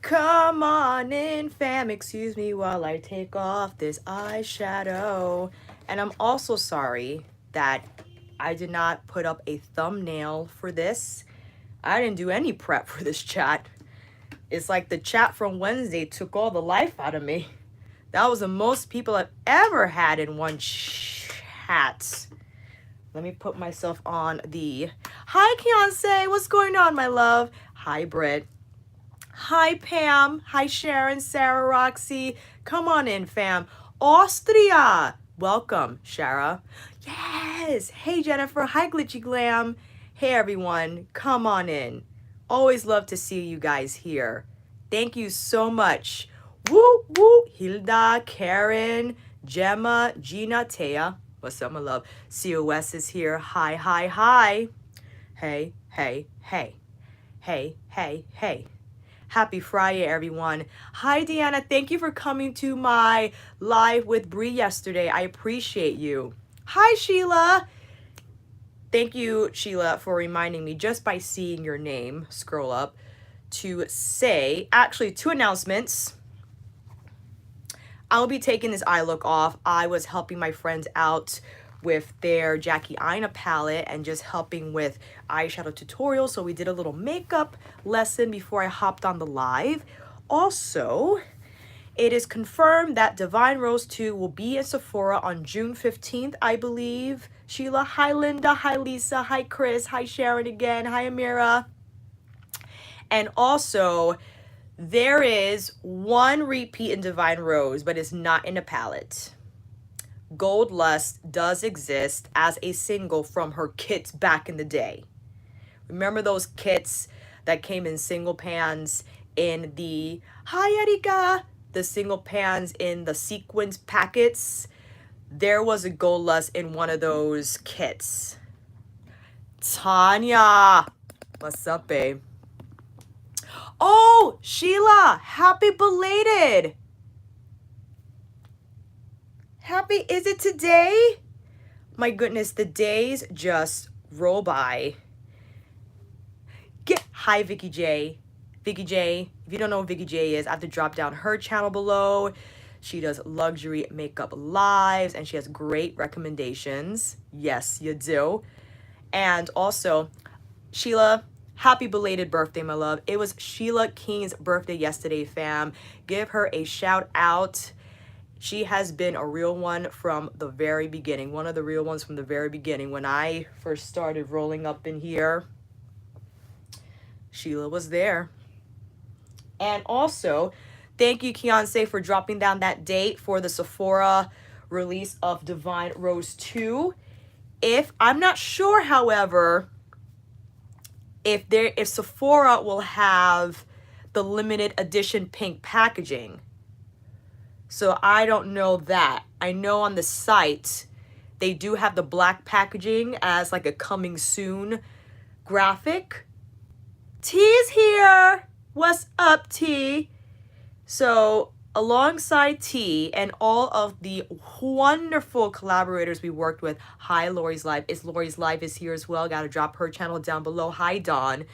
Come on in, fam. Excuse me while I take off this eyeshadow. And I'm also sorry that I did not put up a thumbnail for this. I didn't do any prep for this chat. It's like the chat from Wednesday took all the life out of me. That was the most people I've ever had in one chat. Let me put myself on the... Hi, Kelsee. What's going on, my love? Hi, Brit. Hi, Pam. Hi, Sharon, Sarah, Roxy. Come on in, fam. Austria. Welcome, Shara. Yes. Hey, Jennifer. Hi, Glitchy Glam. Hey, everyone. Come on in. Always love to see you guys here. Thank you so much. Woo, woo. Hilda, Karen, Gemma, Gina, Taya. What's up, my love? COS is here. Hi, hi, hi. Hey, hey, hey. Hey, hey, hey. Happy Friday, everyone. Hi, Deanna. Thank you for coming to my live with Brie yesterday. I appreciate you. Hi, Sheila. Thank you, Sheila, for reminding me just by seeing your name, scroll up, to say, actually, 2 announcements. I'll be taking this eye look off. I was helping my friends out with their Jackeline palette and just helping with eyeshadow tutorials. So we did a little makeup lesson before I hopped on the live. Also, it is confirmed that Divine Rose 2 will be in Sephora on June 15th, I believe. Sheila, hi Linda, hi Lisa, hi Chris, hi Sharon again, hi Amira. And also, there is one repeat in Divine Rose, but it's not in a palette. Gold Lust does exist as a single from her kits back in the day. Remember those kits that came in single pans in the, hi Erika, the single pans in the sequins packets? There was a Gold Lust in one of those kits. Tanya, what's up, babe? Oh, Sheila, happy belated. Happy, is it today? My goodness, the days just roll by. Hi, Vikeejeah. Vikeejeah, if you don't know what Vikeejeah is, I have to drop down her channel below. She does luxury makeup lives and she has great recommendations. Yes, you do. And also, Sheila, happy belated birthday, my love. It was Sheila King's birthday yesterday, fam. Give her a shout out. She has been a real one from the very beginning. One of the real ones from the very beginning. When I first started rolling up in here, Sheila was there. And also, thank you, Kelsee, for dropping down that date for the Sephora release of Divine Rose 2. I'm not sure, however, if Sephora will have the limited edition pink packaging. So I don't know that. I know on the site, they do have the black packaging as like a coming soon graphic. T is here. What's up, T? So alongside T and all of the wonderful collaborators we worked with, hi, Lori's Live. Lori's Live is here as well. Got to drop her channel down below. Hi, Dawn.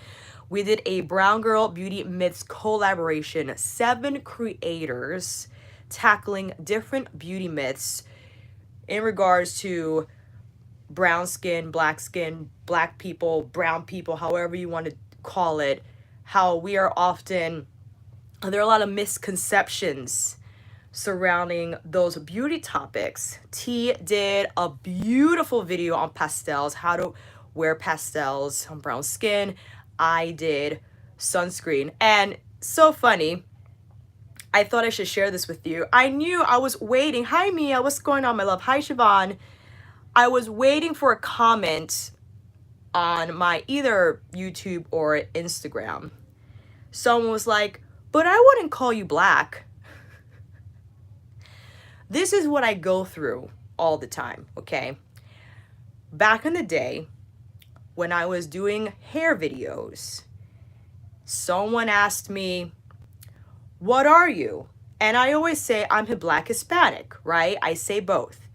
We did a Brown Girl Beauty Myths collaboration. 7 creators tackling different beauty myths in regards to brown skin, black people, brown people, however you want to call it, how we are often, there are a lot of misconceptions surrounding those beauty topics. T did a beautiful video on pastels, how to wear pastels on brown skin. I did sunscreen. And so funny, I thought I should share this with you. I knew I was waiting. Hi, Mia. What's going on, my love? Hi, Siobhan. I was waiting for a comment on my either YouTube or Instagram. Someone was like, but I wouldn't call you black. This is what I go through all the time, okay? Back in the day, when I was doing hair videos, someone asked me, what are you? And I always say I'm a black Hispanic, right? I say both.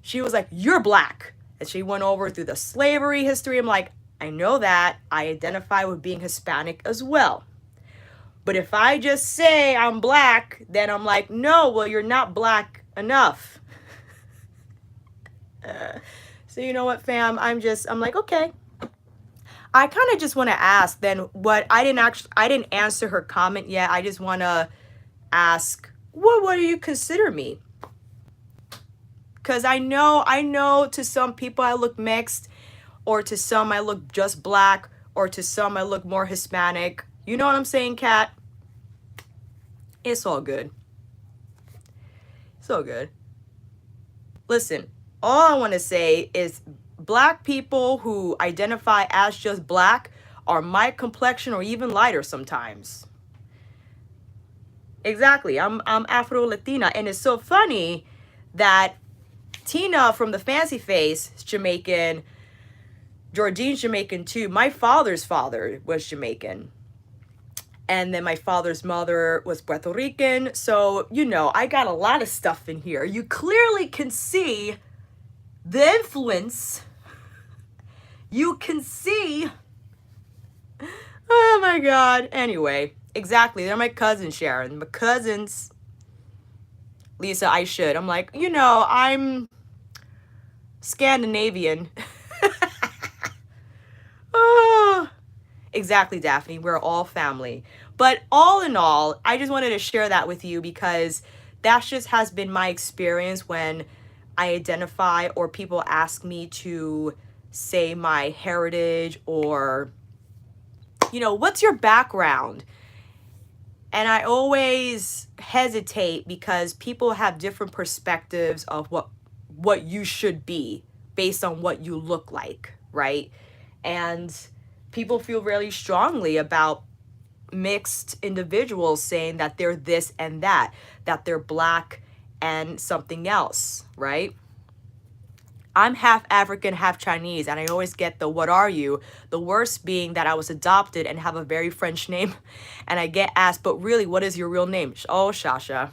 She was like, you're black. And she went over through the slavery history. I'm like, I know that. I identify with being Hispanic as well. But if I just say I'm black, then I'm like, no, well, you're not black enough. So you know what, fam? I'm like, okay. I kind of just want to ask then what I didn't answer her comment yet. I just want to ask, what do you consider me? Because I know to some people I look mixed, or to some I look just black, or to some I look more Hispanic. You know what I'm saying, Kat? It's all good. It's all good. Listen, all I want to say is black people who identify as just black are my complexion or even lighter sometimes. Exactly. I'm Afro-Latina. And it's so funny that Tina from the Fancy Face is Jamaican. Jordine's Jamaican too. My father's father was Jamaican. And then my father's mother was Puerto Rican. So, you know, I got a lot of stuff in here. You clearly can see the influence. You can see. Oh my God. Anyway, exactly. They're my cousins, Sharon. My cousins. Lisa, I should. I'm like, you know, I'm Scandinavian. Oh, exactly, Daphne. We're all family. But all in all, I just wanted to share that with you because that just has been my experience when I identify or people ask me to say my heritage or, you know, what's your background? And I always hesitate because people have different perspectives of what you should be based on what you look like, right? And people feel really strongly about mixed individuals saying that they're this and that they're black and something else, right? I'm half African, half Chinese, and I always get the what are you? The worst being that I was adopted and have a very French name, and I get asked, but really, what is your real name? Oh, Shasha.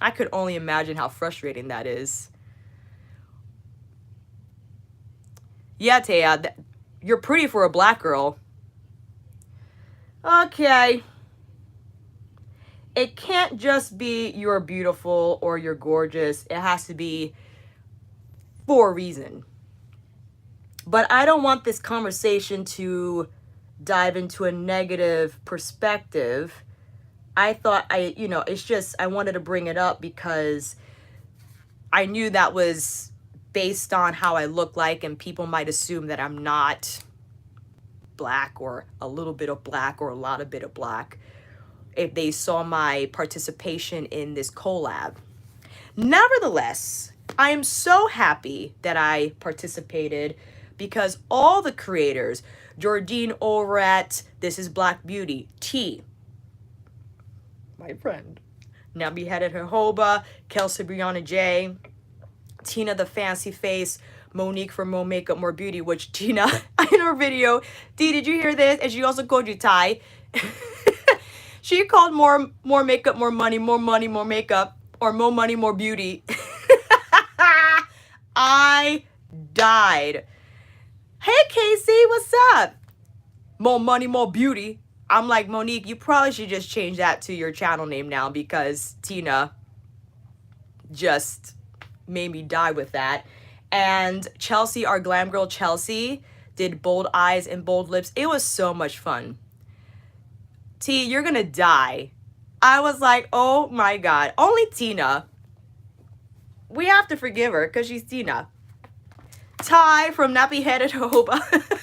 I could only imagine how frustrating that is. Yeah, Taya, you're pretty for a black girl. Okay. It can't just be you're beautiful or you're gorgeous. It has to be for a reason. But I don't want this conversation to dive into a negative perspective. I thought it's just, I wanted to bring it up because I knew that was based on how I look like, and people might assume that I'm not black or a little bit of black or a lot of bit of black if they saw my participation in this collab. Nevertheless, I am so happy that I participated because all the creators, Jordine Orat, This is Black Beauty, T, my friend, Nappyheadedjojoba, Kelsee Briana Jai, Tina the Fancy Face, Monique from More Makeup, More Beauty, which Tina, in her video, Dee, did you hear this? And she also called you Ty. She called more makeup, more money, more makeup, or more money, more beauty. I died. Hey, Casey, what's up? More money, more beauty. I'm like, Monique, you probably should just change that to your channel name now because Tina just made me die with that. And Chelsea, our glam girl Chelsea, did bold eyes and bold lips. It was so much fun. T, you're gonna die. I was like, oh my God. Only Tina. We have to forgive her because she's Tina. Ty from Nappyheadedjojoba.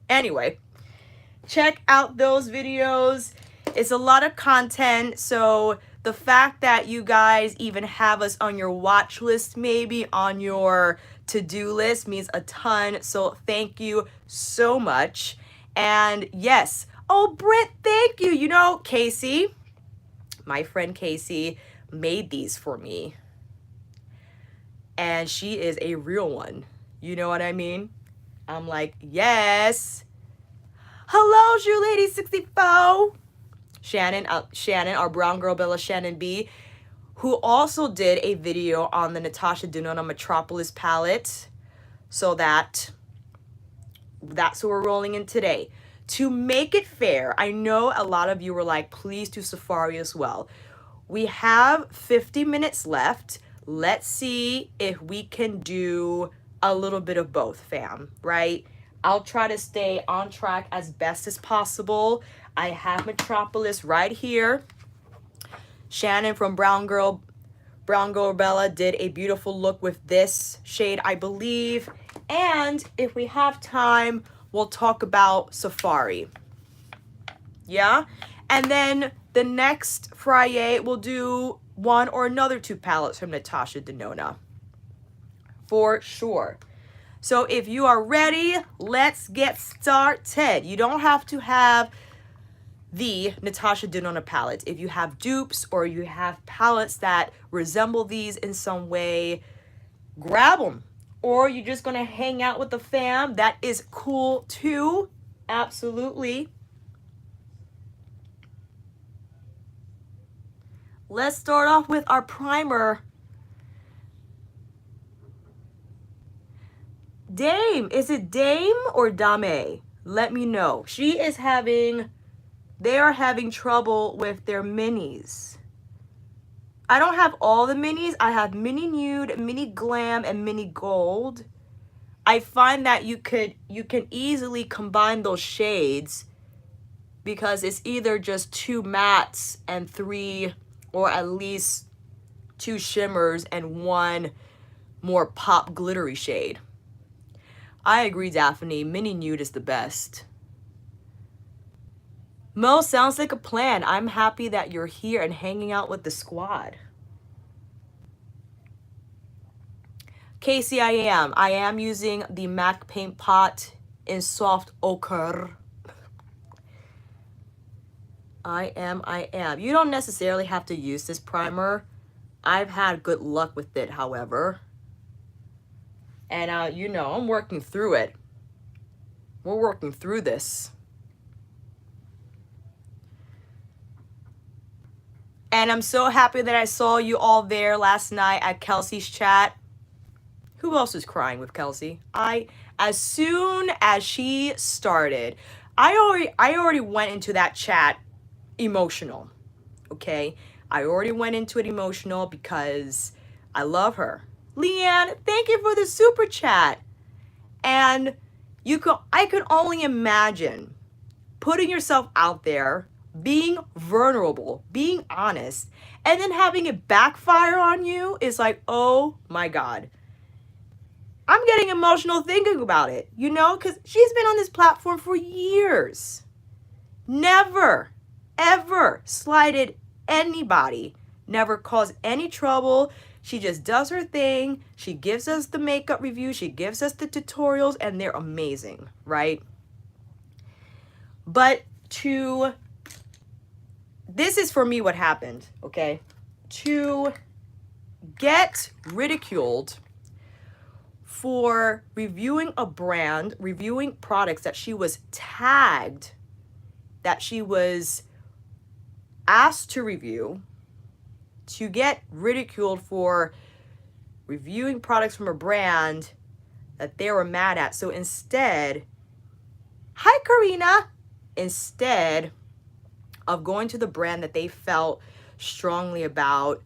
Anyway, check out those videos. It's a lot of content. So the fact that you guys even have us on your watch list, maybe on your to-do list, means a ton. So thank you so much. And yes, oh, Brit, thank you. You know, Casey, my friend Casey, made these for me. And she is a real one. You know what I mean? I'm like, yes. Hello, Jew Lady 64. Shannon, our brown girl Bella Shannon B, who also did a video on the Natasha Denona Metropolis palette. So that's who we're rolling in today. To make it fair, I know a lot of you were like, please do Safari as well. We have 50 minutes left. Let's see if we can do a little bit of both, fam, right? I'll try to stay on track as best as possible. I have Metropolis right here. Shannon from Brown Girl Bella did a beautiful look with this shade, I believe. And if we have time, we'll talk about Safari. Yeah? And then the next FriYAY, we'll do one or another 2 palettes from Natasha Denona. For sure. So if you are ready, let's get started. You don't have to have the Natasha Denona palette. If you have dupes or you have palettes that resemble these in some way, grab them. Or you're just gonna hang out with the fam, that is cool too. Absolutely. Let's start off with our primer. Dame, is it Dame or Dame? Let me know. They are having trouble with their minis. I don't have all the minis. I have mini nude, mini glam, and mini gold. I find that you can easily combine those shades because it's either just 2 mattes and 3 or at least 2 shimmers and 1 more pop glittery shade. I agree, Daphne. Mini nude is the best. Mo, sounds like a plan. I'm happy that you're here and hanging out with the squad. Casey, I am using the MAC Paint Pot in Soft Ochre. I am. You don't necessarily have to use this primer. I've had good luck with it, however. And, you know, I'm working through it. We're working through this. And I'm so happy that I saw you all there last night at Kelsee's chat. Who else is crying with Kelsee? As soon as she started, I already went into that chat emotional, okay? I already went into it emotional because I love her. Leanne, thank you for the super chat. And I could only imagine putting yourself out there, being vulnerable, being honest, and then having it backfire on you is like, oh my God. I'm getting emotional thinking about it, you know, because she's been on this platform for years. Never, ever slighted anybody, never caused any trouble. She just does her thing. She gives us the makeup review. She gives us the tutorials, and they're amazing, right? But this is for me what happened, okay? To get ridiculed for reviewing a brand, reviewing products that she was tagged, that she was asked to review, to get ridiculed for reviewing products from a brand that they were mad at. So instead, hi Karina, instead of going to the brand that they felt strongly about,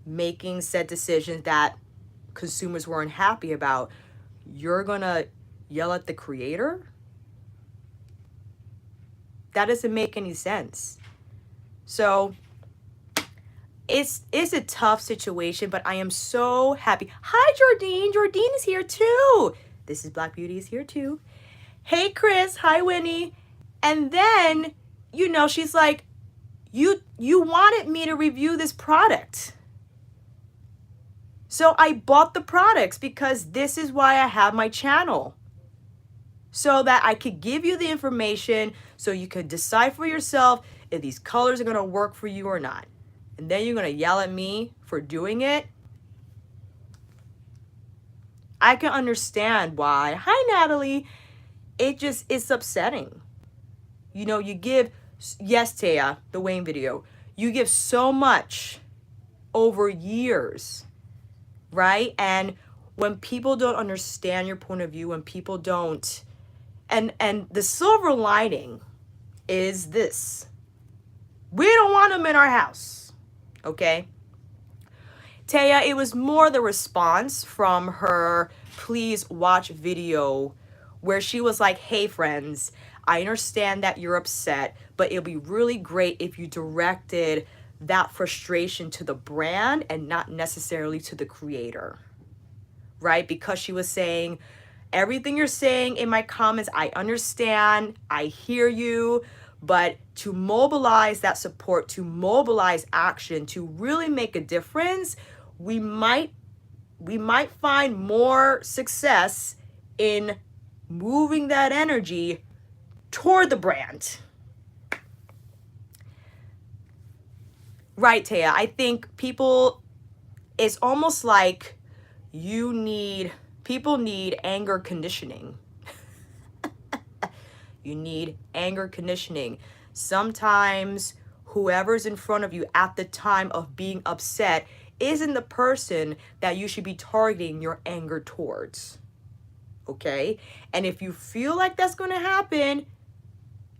making said decisions that consumers weren't happy about, you're gonna yell at the creator? That doesn't make any sense. So it's a tough situation, but I am so happy. Hi Jordine. Jordine is here too. This is Black Beauty is here too. Hey Chris. Hi Winnie. And then, you know, she's like, you wanted me to review this product. So I bought the products because this is why I have my channel. So that I could give you the information so you could decide for yourself if these colors are going to work for you or not. And then you're going to yell at me for doing it. I can understand why. Hi, Natalie. It's upsetting. You know, you give, yes, Taya, the Wayne video, you give so much over years, right? And when people don't understand your point of view, when people don't And the silver lining is this. We don't want them in our house. Okay? Taya, it was more the response from her please watch video where she was like, hey friends, I understand that you're upset, but it'll be really great if you directed that frustration to the brand and not necessarily to the creator, right? Because she was saying, everything you're saying in my comments, I understand, I hear you, but to mobilize that support, to mobilize action, to really make a difference, we might find more success in moving that energy toward the brand. Right, Taya. I think it's almost like people need anger conditioning. You need anger conditioning. Sometimes whoever's in front of you at the time of being upset isn't the person that you should be targeting your anger towards. Okay? And if you feel like that's going to happen,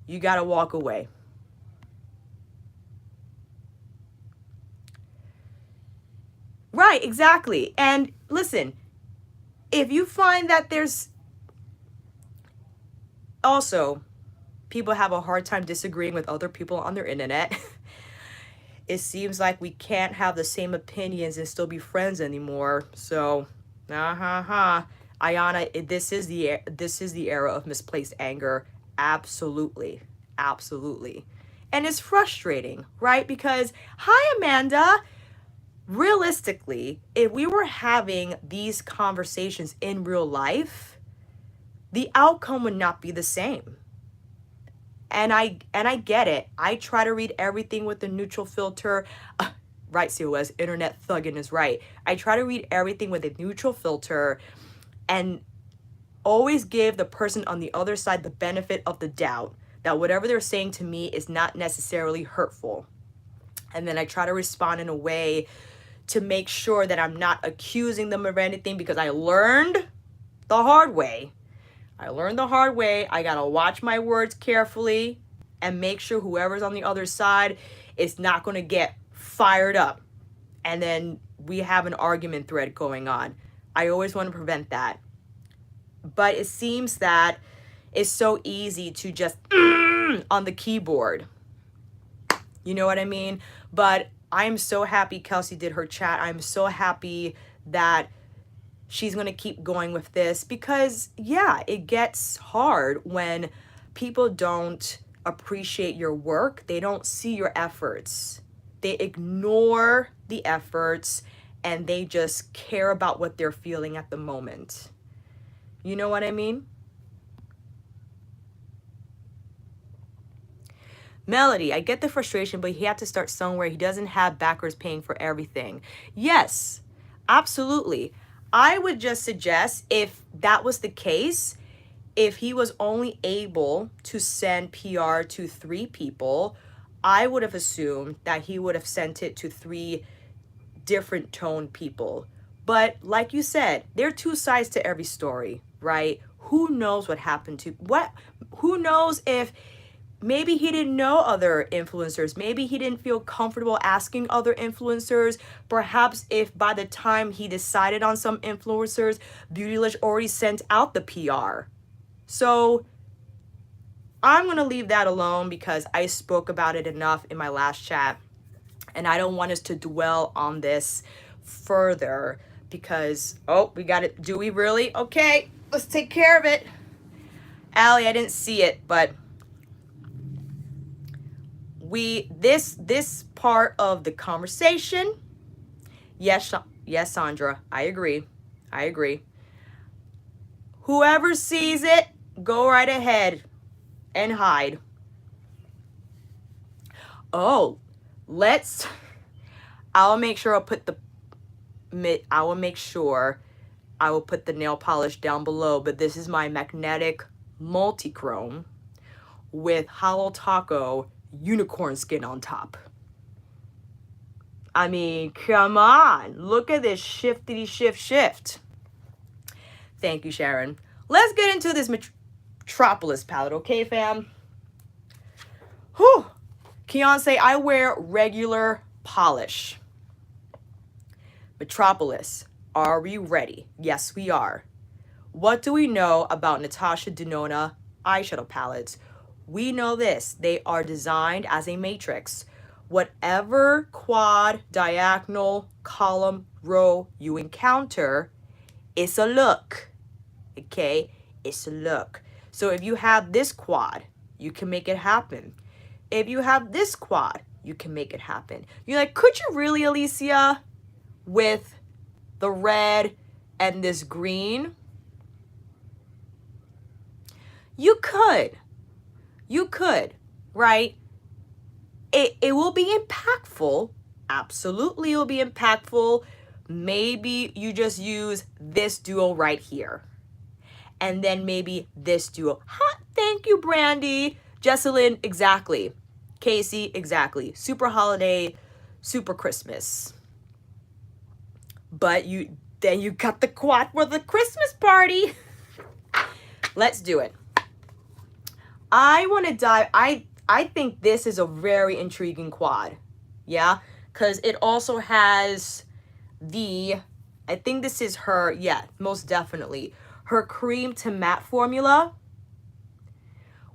you got to walk away. Right, exactly. And listen, if you find that there's also people have a hard time disagreeing with other people on their internet. It seems like we can't have the same opinions and still be friends anymore. So, Ayana, this is the era of misplaced anger. Absolutely. Absolutely. And it's frustrating, right? Because, hi, Amanda. Realistically, if we were having these conversations in real life, the outcome would not be the same. And I get it. I try to read everything with a neutral filter. Right, COS, internet thuggin' is right. I try to read everything with a neutral filter and always give the person on the other side the benefit of the doubt that whatever they're saying to me is not necessarily hurtful. And then I try to respond in a way to make sure that I'm not accusing them of anything, because I learned the hard way. I gotta watch my words carefully and make sure whoever's on the other side is not gonna get fired up. And then we have an argument thread going on. I always want to prevent that. But it seems that it's so easy to just on the keyboard. You know what I mean? But I'm so happy Kelsee did her chat. I'm so happy that she's going to keep going with this, because yeah, it gets hard when people don't appreciate your work. They don't see your efforts. They ignore the efforts and they just care about what they're feeling at the moment. You know what I mean? Melody, I get the frustration, but he had to start somewhere. He doesn't have backers paying for everything. Yes, absolutely. I would just suggest, if that was the case, if he was only able to send PR to 3 people, I would have assumed that he would have sent it to 3 different tone people. But like you said, there are 2 sides to every story, right? Who knows what happened to what? Who knows if maybe he didn't know other influencers. Maybe he didn't feel comfortable asking other influencers. Perhaps if by the time he decided on some influencers, Beautylish already sent out the PR. So I'm going to leave that alone because I spoke about it enough in my last chat. And I don't want us to dwell on this further because, oh, we got it. Do we really? Okay, let's take care of it. Allie, I didn't see it, but this part of the conversation, yes, Sandra, I agree. Whoever sees it, go right ahead and hide. Oh, I'll make sure I will put the nail polish down below, but this is my magnetic multi-chrome with Hollow Taco unicorn skin on top. I mean, come on. Look at this shift. Thank you, Sharon. Let's get into this Metropolis palette, okay, fam? Whew. Kelsee, I wear regular polish. Metropolis, are we ready? Yes, we are. What do we know about Natasha Denona eyeshadow palettes? We know this. They are designed as a matrix. Whatever quad, diagonal, column, row you encounter, it's a look. Okay? It's a look. So if you have this quad, you can make it happen. If you have this quad, you can make it happen. You're like, could you really, Alicia, with the red and this green? You could. You could, right? It will be impactful. Absolutely, it will be impactful. Maybe you just use this duo right here. And then maybe this duo. Hot, thank you, Brandy. Jackeline, exactly. Kelsee, exactly. Super holiday, super Christmas. But then you got the quad for the Christmas party. Let's do it. I want to dive, I think this is a very intriguing quad. Yeah, because it also has I think this is her, yeah, most definitely, her cream to matte formula,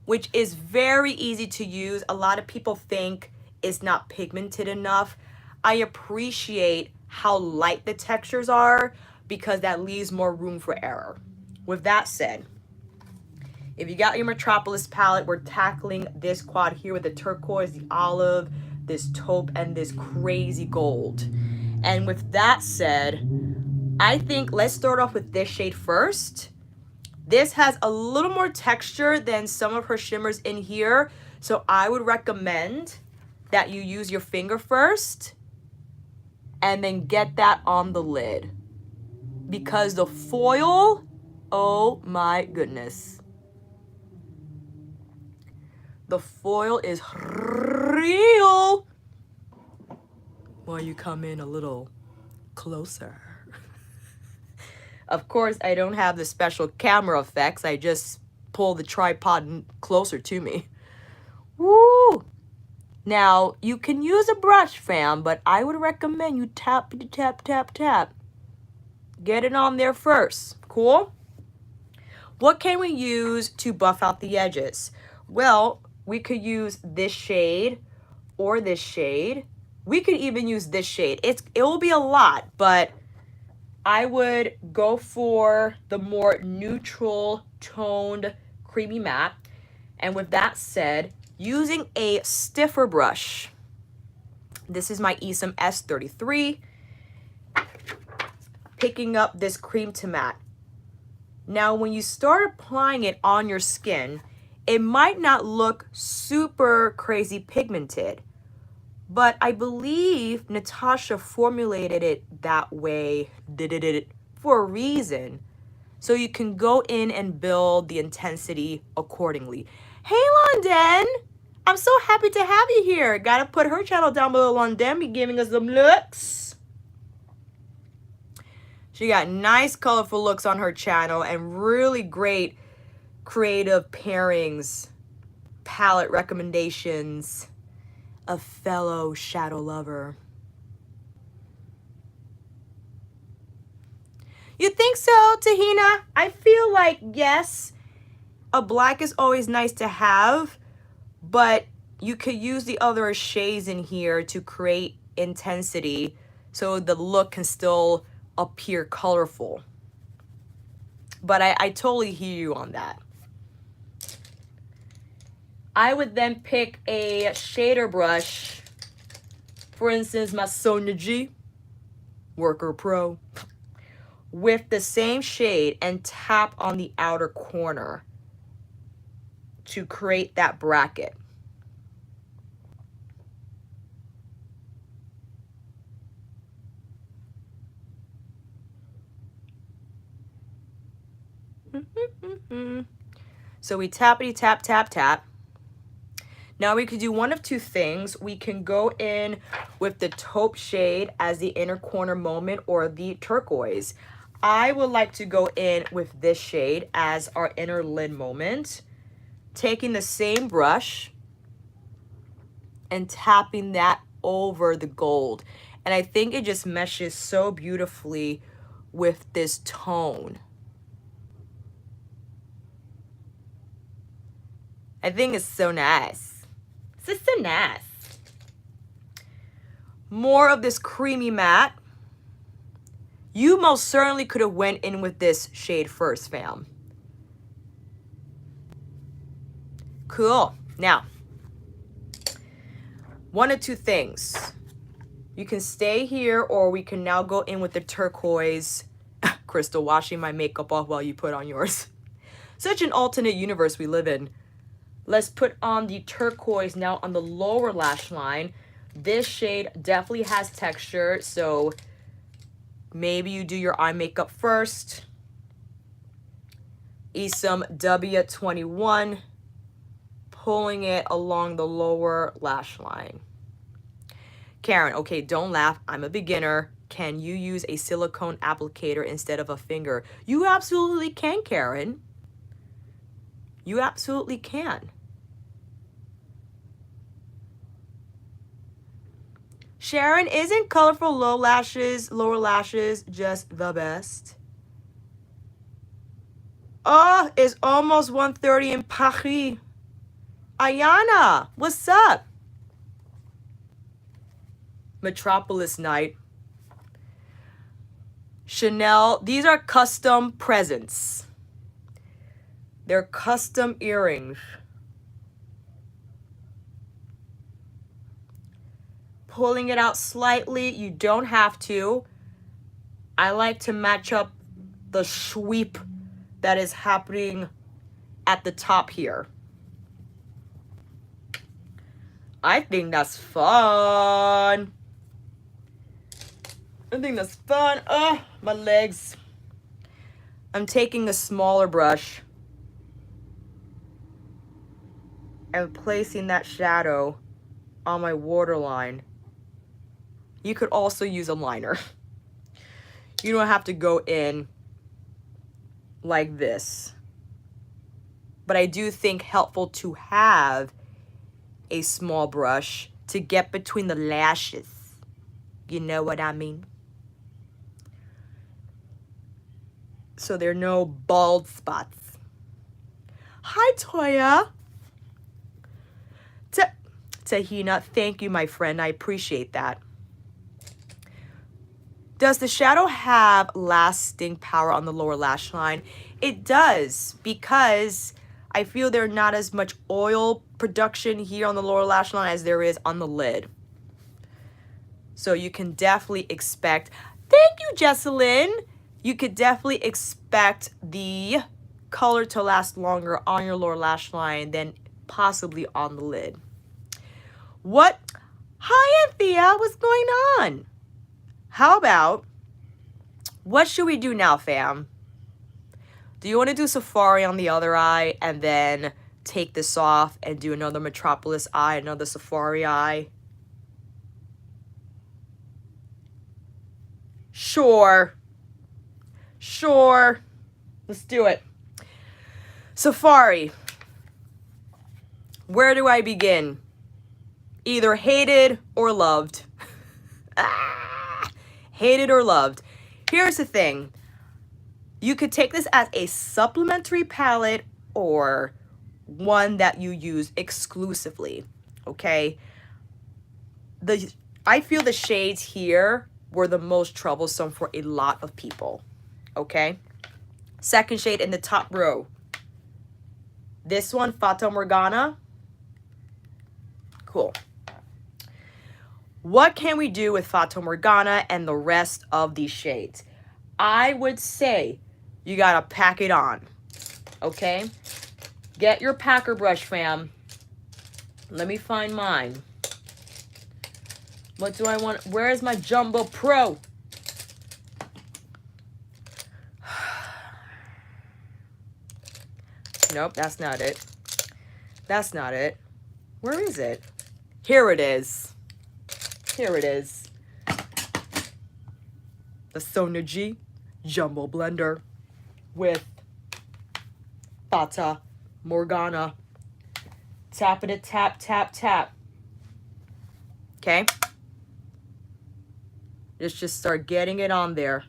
which is very easy to use. A lot of people think it's not pigmented enough. I appreciate how light the textures are because that leaves more room for error. With that said, if you got your Metropolis palette, we're tackling this quad here with the turquoise, the olive, this taupe, and this crazy gold. And with that said, I think let's start off with this shade first. This has a little more texture than some of her shimmers in here. So I would recommend that you use your finger first and then get that on the lid. Because the foil, oh my goodness. The foil is real. Will you come in a little closer? Of course, I don't have the special camera effects. I just pull the tripod closer to me. Woo! Now, you can use a brush, fam, but I would recommend you tap, tap, tap, tap. Get it on there first. Cool? What can we use to buff out the edges? Well, we could use this shade or this shade. We could even use this shade. It will be a lot, but I would go for the more neutral toned creamy matte. And with that said, using a stiffer brush, this is my Esom S33, picking up this cream to matte. Now, when you start applying it on your skin, it might not look super crazy pigmented, but I believe Natasha formulated it that way, did it for a reason. So you can go in and build the intensity accordingly. Hey, Londen! I'm so happy to have you here. Gotta put her channel down below, Londen. Be giving us some looks. She got nice, colorful looks on her channel and really great creative pairings, palette recommendations. A fellow shadow lover. You think so, Tahina? I feel like, yes, a black is always nice to have, but you could use the other shades in here to create intensity so the look can still appear colorful. But I totally hear you on that. I would then pick a shader brush, for instance, my Sonia G, Worker Pro, with the same shade and tap on the outer corner to create that bracket. So we tappity tap, tap, tap. Now we could do one of two things. We can go in with the taupe shade as the inner corner moment or the turquoise. I would like to go in with this shade as our inner lid moment. Taking the same brush and tapping that over the gold. And I think it just meshes so beautifully with this tone. I think it's so nice. It's just so nice. More of this creamy matte. You most certainly could have went in with this shade first, fam. Cool. Now, one of two things. You can stay here, or we can now go in with the turquoise. Crystal, washing my makeup off while you put on yours. Such an alternate universe we live in. Let's put on the turquoise now on the lower lash line. This shade definitely has texture, so maybe you do your eye makeup first. Some W21, pulling it along the lower lash line. Karen, okay, don't laugh. I'm a beginner. Can you use a silicone applicator instead of a finger? You absolutely can, Karen. You absolutely can. Sharon, isn't colorful lower lashes just the best? Oh, it's almost 1:30 in Paris. Ayana, what's up? Metropolis night. Chanel, these are custom presents. They're custom earrings. Pulling it out slightly, you don't have to. I like to match up the sweep that is happening at the top here. I think that's fun. I think that's fun. Oh, my legs. I'm taking a smaller brush and placing that shadow on my waterline. You could also use a liner. You don't have to go in like this. But I do think helpful to have a small brush to get between the lashes. You know what I mean? So there are no bald spots. Hi, Toya. Tahina, thank you, my friend. I appreciate that. Does the shadow have lasting power on the lower lash line? It does, because I feel there's not as much oil production here on the lower lash line as there is on the lid. So you can definitely expect, thank you, Jackeline. You could definitely expect the color to last longer on your lower lash line than possibly on the lid. What? Hi, Anthea, what's going on? How about, what should we do now, fam? Do you want to do Safari on the other eye and then take this off and do another Metropolis eye, another Safari eye? Sure. Sure. Let's do it. Safari. Where do I begin? Either hated or loved. Hated or loved. Here's the thing. You could take this as a supplementary palette or one that you use exclusively, okay? I feel the shades here were the most troublesome for a lot of people, okay? Second shade in the top row. This one, Fata Morgana. Cool. What can we do with Fata Morgana and the rest of these shades? I would say you gotta pack it on, okay? Get your packer brush, fam. Let me find mine. What do I want? Where is my Jumbo Pro? Nope, that's not it. That's not it. Where is it? Here it is. Here it is. The Sonia G. jumbo blender with Fata Morgana. Tapping it, tap, tap, tap. Okay? Let's just start getting it on there.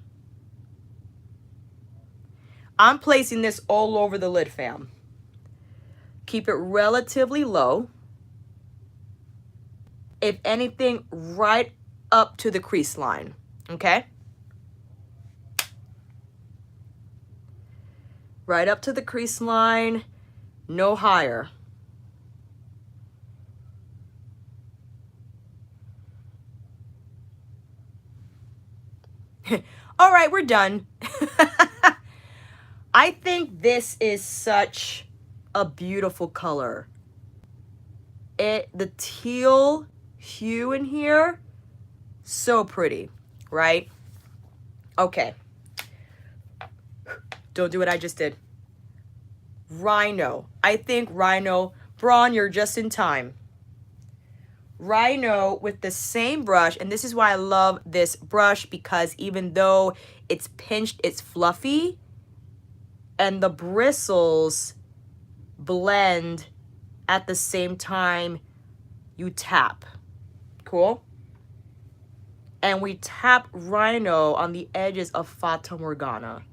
I'm placing this all over the lid, fam. Keep it relatively low. If anything, right up to the crease line. Okay? Right up to the crease line, no higher. All right, we're done. I think this is such a beautiful color. The teal hue in here, so pretty, right? Okay. Don't do what I just did. Rhino. I think Rhino. Braun, you're just in time. Rhino with the same brush, and this is why I love this brush, because even though it's pinched, it's fluffy, and the bristles blend at the same time you tap. Cool? And we tap Rhino on the edges of Fata Morgana.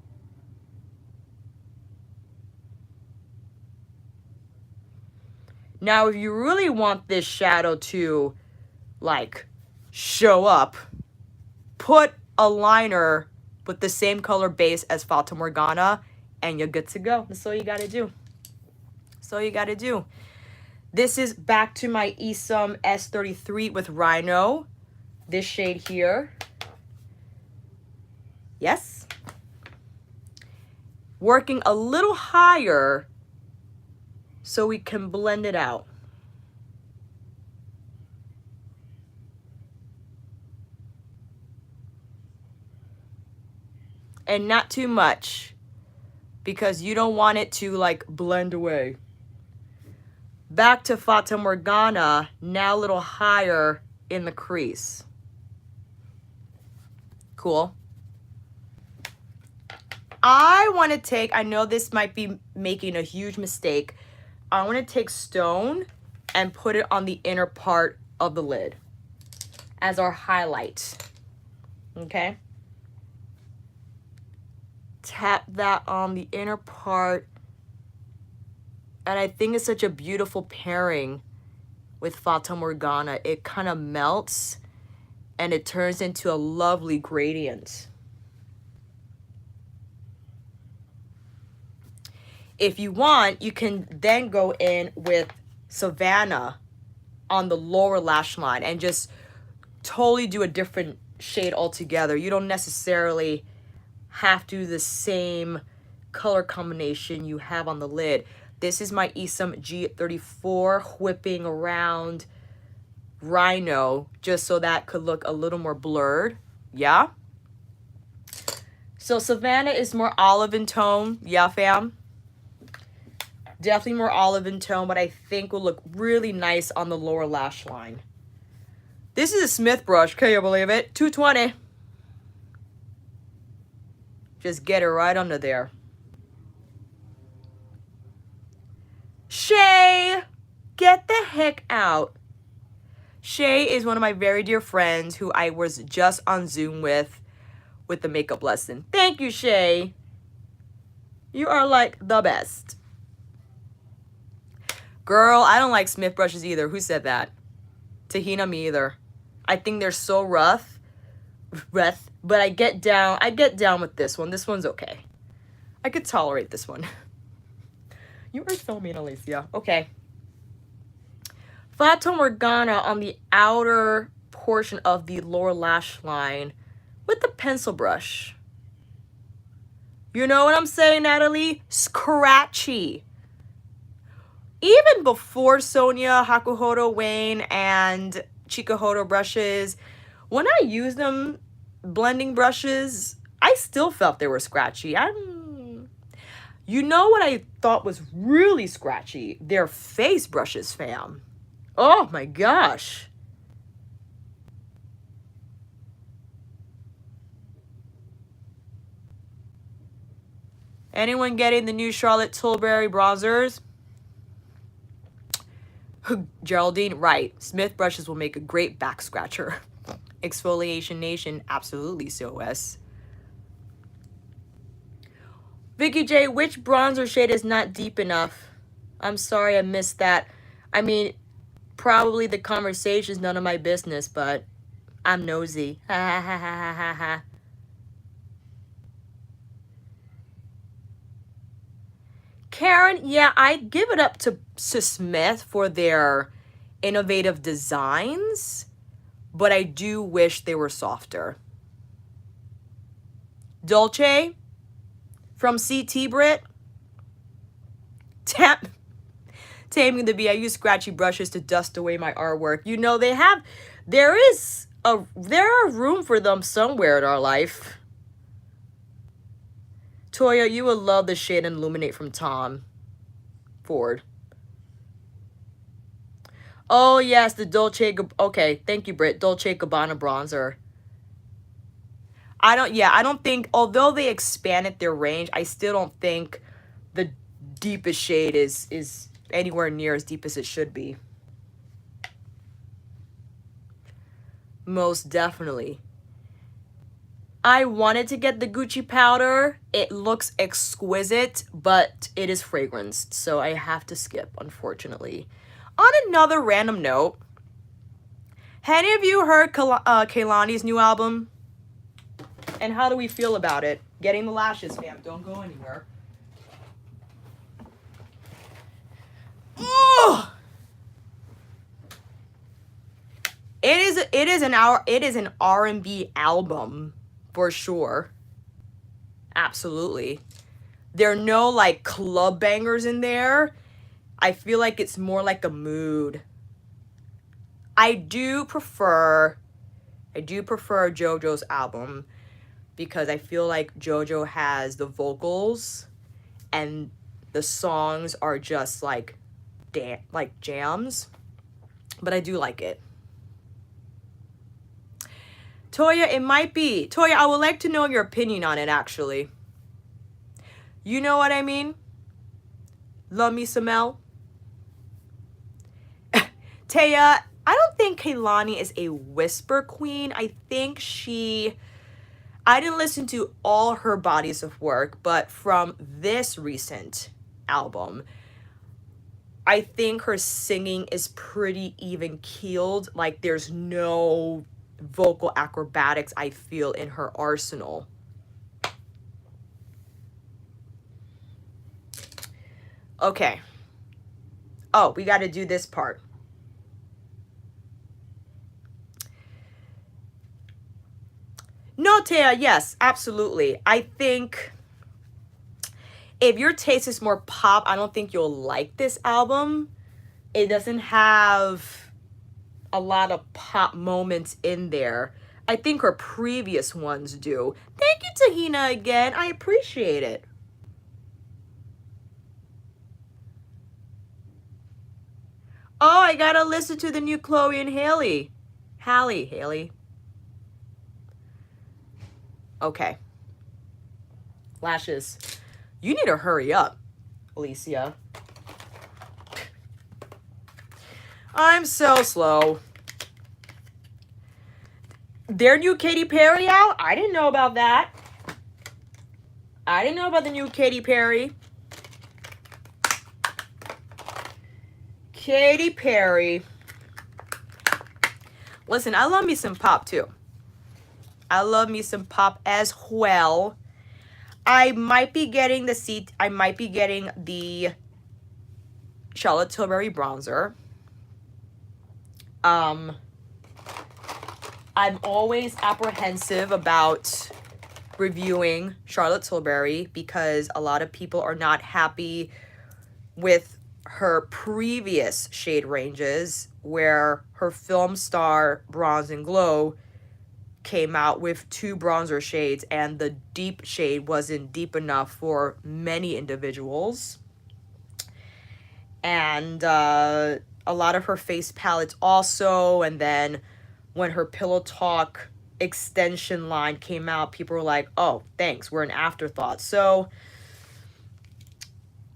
Now, if you really want this shadow to, like, show up, put a liner with the same color base as Fata Morgana, and you're good to go. That's all you gotta do. That's all you gotta do. This is back to my Isom S33 with Rhino. This shade here. Yes. Working a little higher so we can blend it out. And not too much, because you don't want it to like blend away. Back to Fata Morgana, now a little higher in the crease. Cool. I want to take, I know this might be making a huge mistake, I want to take Stone and put it on the inner part of the lid as our highlight. Okay? Tap that on the inner part. And I think it's such a beautiful pairing with Fata Morgana. It kind of melts and it turns into a lovely gradient. If you want, you can then go in with Savannah on the lower lash line and just totally do a different shade altogether. You don't necessarily have to do the same color combination you have on the lid. This is my Isom G34 whipping around Rhino just so that could look a little more blurred. Yeah? So Savannah is more olive in tone. Yeah, fam? Definitely more olive in tone, but I think will look really nice on the lower lash line. This is a Smith brush. Can you believe it? 220. Just get it right under there. Shay, get the heck out. Shay is one of my very dear friends who I was just on Zoom with the makeup lesson. Thank you, Shay. You are like the best. Girl, I don't like Smith brushes either. Who said that? Tahina, me either. I think they're so rough, but I get down with this one. This one's okay. I could tolerate this one. You are so mean, Alicia. Okay. Fata Morgana on the outer portion of the lower lash line with the pencil brush. You know what I'm saying, Natalie? Scratchy. Even before Sonia, Hakuhodo, Wayne, and Chikuhodo brushes, when I used them, blending brushes, I still felt they were scratchy. You know what I thought was really scratchy? Their face brushes, fam. Oh my gosh. Anyone getting the new Charlotte Tilbury bronzers? Geraldine, right. Smith brushes will make a great back scratcher. Exfoliation Nation, absolutely COS. Vikeejeah, which bronzer shade is not deep enough? I'm sorry I missed that. I mean, probably the conversation's none of my business, but I'm nosy. Ha ha ha ha ha ha. Karen, yeah, I give it up to Smith for their innovative designs, but I do wish they were softer. Dolce from CT Brit. Taming the Bee. I use scratchy brushes to dust away my artwork. You know, there are room for them somewhere in our life. Toya, you will love the shade Illuminate from Tom Ford. Oh, yes, the Dolce... Okay, thank you, Britt. Dolce & Gabbana bronzer. I don't think... Although they expanded their range, I still don't think the deepest shade is anywhere near as deep as it should be. Most definitely. I wanted to get the Gucci powder. It looks exquisite, but it is fragranced, so I have to skip, unfortunately. On another random note, have any of you heard Kehlani's new album? And how do we feel about it? Getting the lashes, fam. Don't go anywhere. Ugh! It is an R&B album. For sure. Absolutely. There are no like club bangers in there. I feel like it's more like a mood. I do prefer JoJo's album because I feel like JoJo has the vocals and the songs are just like jams. But I do like it. Toya, it might be. Toya, I would like to know your opinion on it, actually. You know what I mean? Love me some Mel. Taya, I don't think Kehlani is a whisper queen. I think I didn't listen to all her bodies of work, but from this recent album, I think her singing is pretty even keeled. Like there's no vocal acrobatics I feel in her arsenal. Okay. Oh, we got to do this part. No, Taya, yes, absolutely. I think if your taste is more pop, I don't think you'll like this album. It doesn't have a lot of pop moments in there. I think her previous ones do. Thank you, Tahina, again. I appreciate it. Oh, I gotta listen to the new Chloe and Haley. Haley. Okay. Lashes. You need to hurry up, Alicia. I'm so slow. Their new Katy Perry out? I didn't know about that. I didn't know about the new Katy Perry. Katy Perry. Listen, I love me some pop too. I love me some pop as well. I might be getting the Charlotte Tilbury bronzer. I'm always apprehensive about reviewing Charlotte Tilbury because a lot of people are not happy with her previous shade ranges where her Film Star Bronze and Glow came out with 2 bronzer shades and the deep shade wasn't deep enough for many individuals. And a lot of her face palettes also, and then when her Pillow Talk extension line came out, people were like, oh, thanks, we're an afterthought. So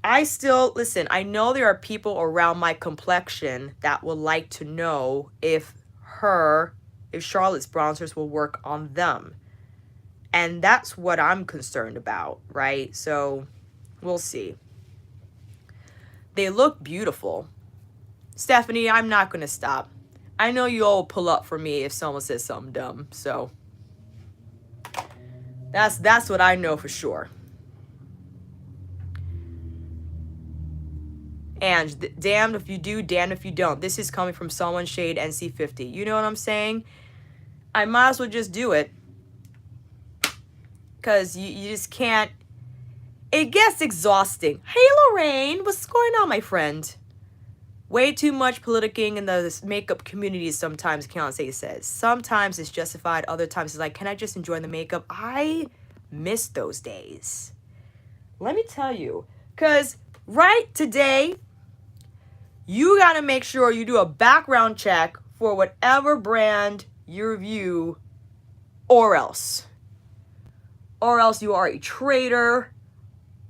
I still, listen, I know there are people around my complexion that would like to know if Charlotte's bronzers will work on them. And that's what I'm concerned about, right? So we'll see. They look beautiful. Stephanie, I'm not going to stop. I know you all will pull up for me if someone says something dumb. So that's what I know for sure. And damned if you do, damned if you don't. This is coming from someone shade NC50. You know what I'm saying? I might as well just do it. Because you just can't. It gets exhausting. Hey, Lorraine. What's going on, my friend? Way too much politicking in the makeup community sometimes, Kelsee says. Sometimes it's justified. Other times it's like, can I just enjoy the makeup? I miss those days. Let me tell you. Because right today, you got to make sure you do a background check for whatever brand you review, or else. Or else you are a traitor.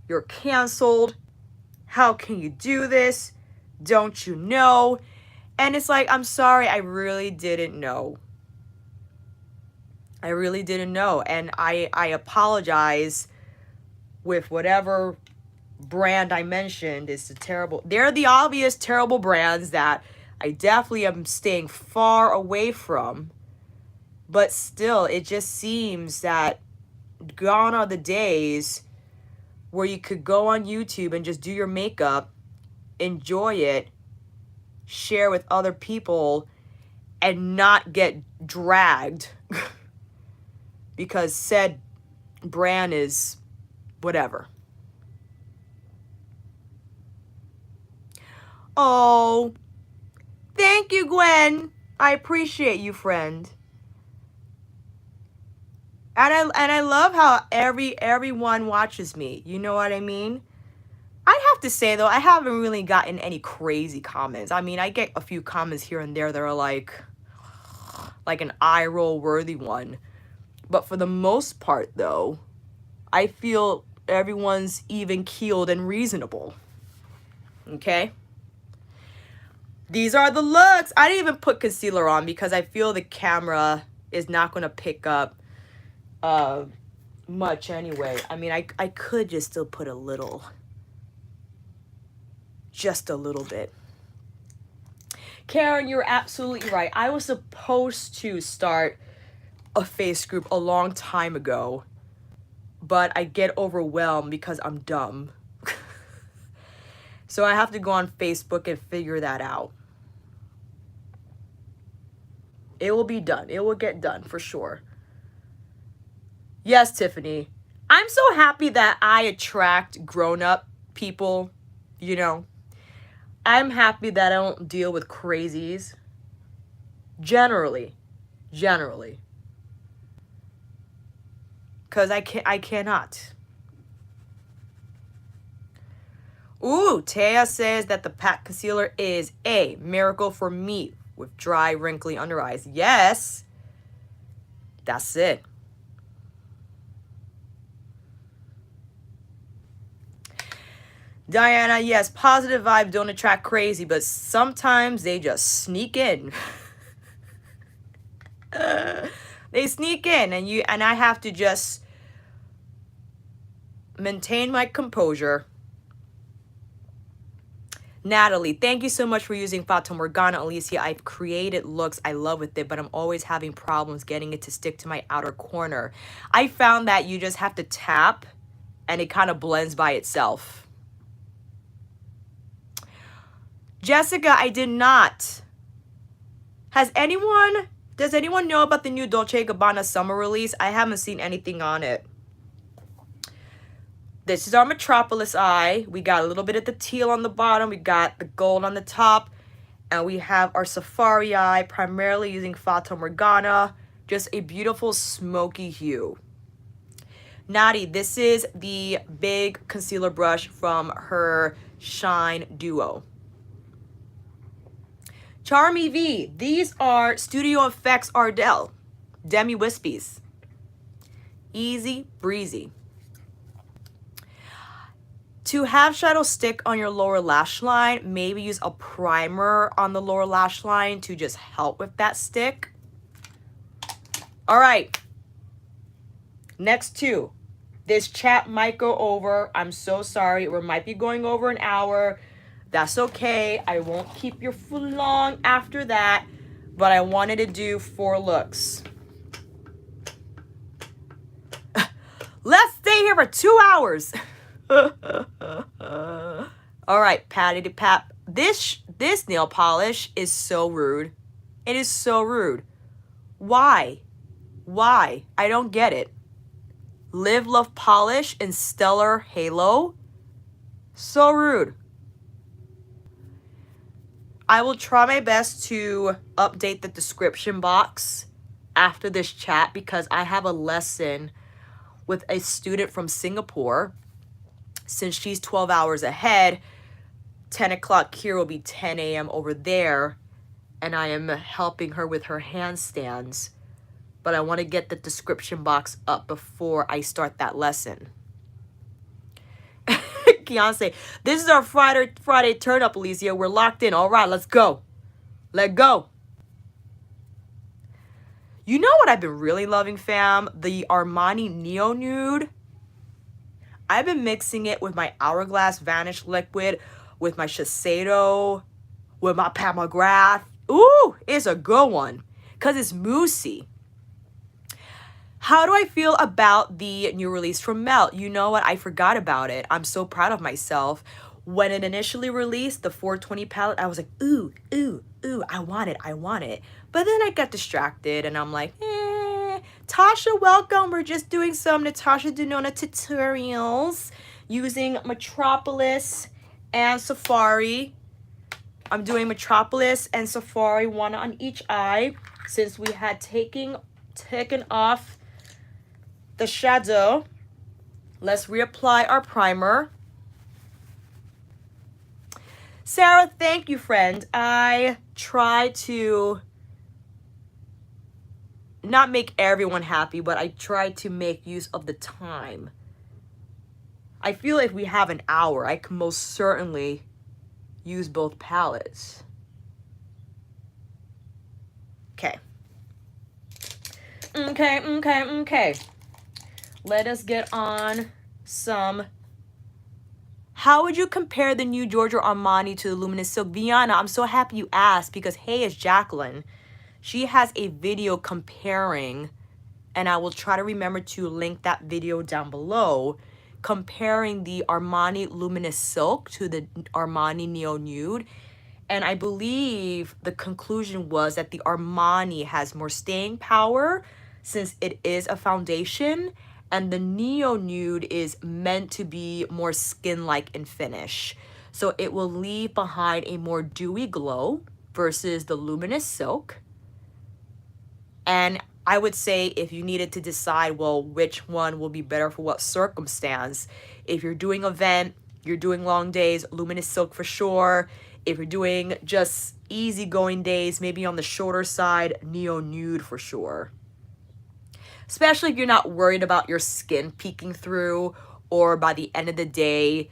You're canceled. How can you do this? Don't you know? And it's like, I'm sorry, I really didn't know. I really didn't know. And I apologize with whatever brand I mentioned is the terrible. They're the obvious terrible brands that I definitely am staying far away from. But still, it just seems that gone are the days where you could go on YouTube and just do your makeup, enjoy it, share with other people, and not get dragged because said brand is whatever. Oh, thank you, Gwen. I appreciate you, friend. And I love how everyone watches me. You know what I mean? I have to say, though, I haven't really gotten any crazy comments. I mean, I get a few comments here and there that are like an eye roll worthy one. But for the most part, though, I feel everyone's even keeled and reasonable. Okay? These are the looks. I didn't even put concealer on because I feel the camera is not going to pick up much anyway. I mean, I could just still put a little. Just a little bit. Karen, you're absolutely right. I was supposed to start a face group a long time ago, but I get overwhelmed because I'm dumb. So I have to go on Facebook and figure that out. It will be done. It will get done for sure. Yes, Tiffany. I'm so happy that I attract grown-up people, you know. I'm happy that I don't deal with crazies. Generally. Because I cannot. Ooh, Taya says that the PAC concealer is a miracle for me with dry, wrinkly under eyes. Yes. That's it. Diana, yes, positive vibes don't attract crazy, but sometimes they just sneak in. They sneak in, and I have to just maintain my composure. Natalie, thank you so much for using Fata Morgana. Alicia, I've created looks I love with it, but I'm always having problems getting it to stick to my outer corner. I found that you just have to tap, and it kind of blends by itself. Jessica, I did not. Does anyone know about the new Dolce & Gabbana summer release? I haven't seen anything on it. This is our Metropolis eye. We got a little bit of the teal on the bottom. We got the gold on the top. And we have our Safari eye, primarily using Fata Morgana. Just a beautiful smoky hue. Nadi, this is the big concealer brush from her Shine Duo. Charmy V, these are Studio Effects Ardell Demi Wispies. Easy breezy. To have shadow stick on your lower lash line, maybe use a primer on the lower lash line to just help with that stick. All right. Next two. This chat might go over. I'm so sorry. We might be going over an hour. That's okay. I won't keep you for long after that. But I wanted to do 4 looks. Let's stay here for 2 hours. All right, patty to pap. This nail polish is so rude. It is so rude. Why? Why? I don't get it. Live Love Polish in Stellar Halo. So rude. I will try my best to update the description box after this chat because I have a lesson with a student from Singapore. Since she's 12 hours ahead, 10 o'clock here will be 10 a.m. over there, and I am helping her with her handstands. But I want to get the description box up before I start that lesson. Kelsee, this is our Friday turn up, Alicia. We're locked in. All right, let's go. Let go. You know what I've been really loving, fam? The Armani Neo Nude. I've been mixing it with my Hourglass Vanish liquid, with my Shiseido, with my Pat McGrath. Ooh, it's a good one because it's moussey. How do I feel about the new release from Melt? You know what? I forgot about it. I'm so proud of myself. When it initially released, the 420 palette, I was like, ooh, ooh, ooh, I want it, I want it. But then I got distracted and I'm like, Tasha, welcome. We're just doing some Natasha Denona tutorials using Metropolis and Safari. I'm doing Metropolis and Safari, one on each eye, since we had taken off the shadow. Let's reapply our primer. Sarah, thank you, friend. I try to not make everyone happy, but I try to make use of the time. I feel if we have an hour, I can most certainly use both palettes. Okay. Okay. Let us get on some. How would you compare the new Giorgio Armani to the Luminous Silk? Viana, I'm so happy you asked because hey, it's Jackeline. She has a video comparing, and I will try to remember to link that video down below, comparing the Armani Luminous Silk to the Armani Neo Nude. And I believe the conclusion was that the Armani has more staying power since it is a foundation, and the Neo Nude is meant to be more skin-like in finish. So it will leave behind a more dewy glow versus the Luminous Silk. And I would say if you needed to decide, well, which one will be better for what circumstance, if you're doing event, you're doing long days, Luminous Silk for sure. If you're doing just easygoing days, maybe on the shorter side, Neo Nude for sure. Especially if you're not worried about your skin peeking through, or by the end of the day,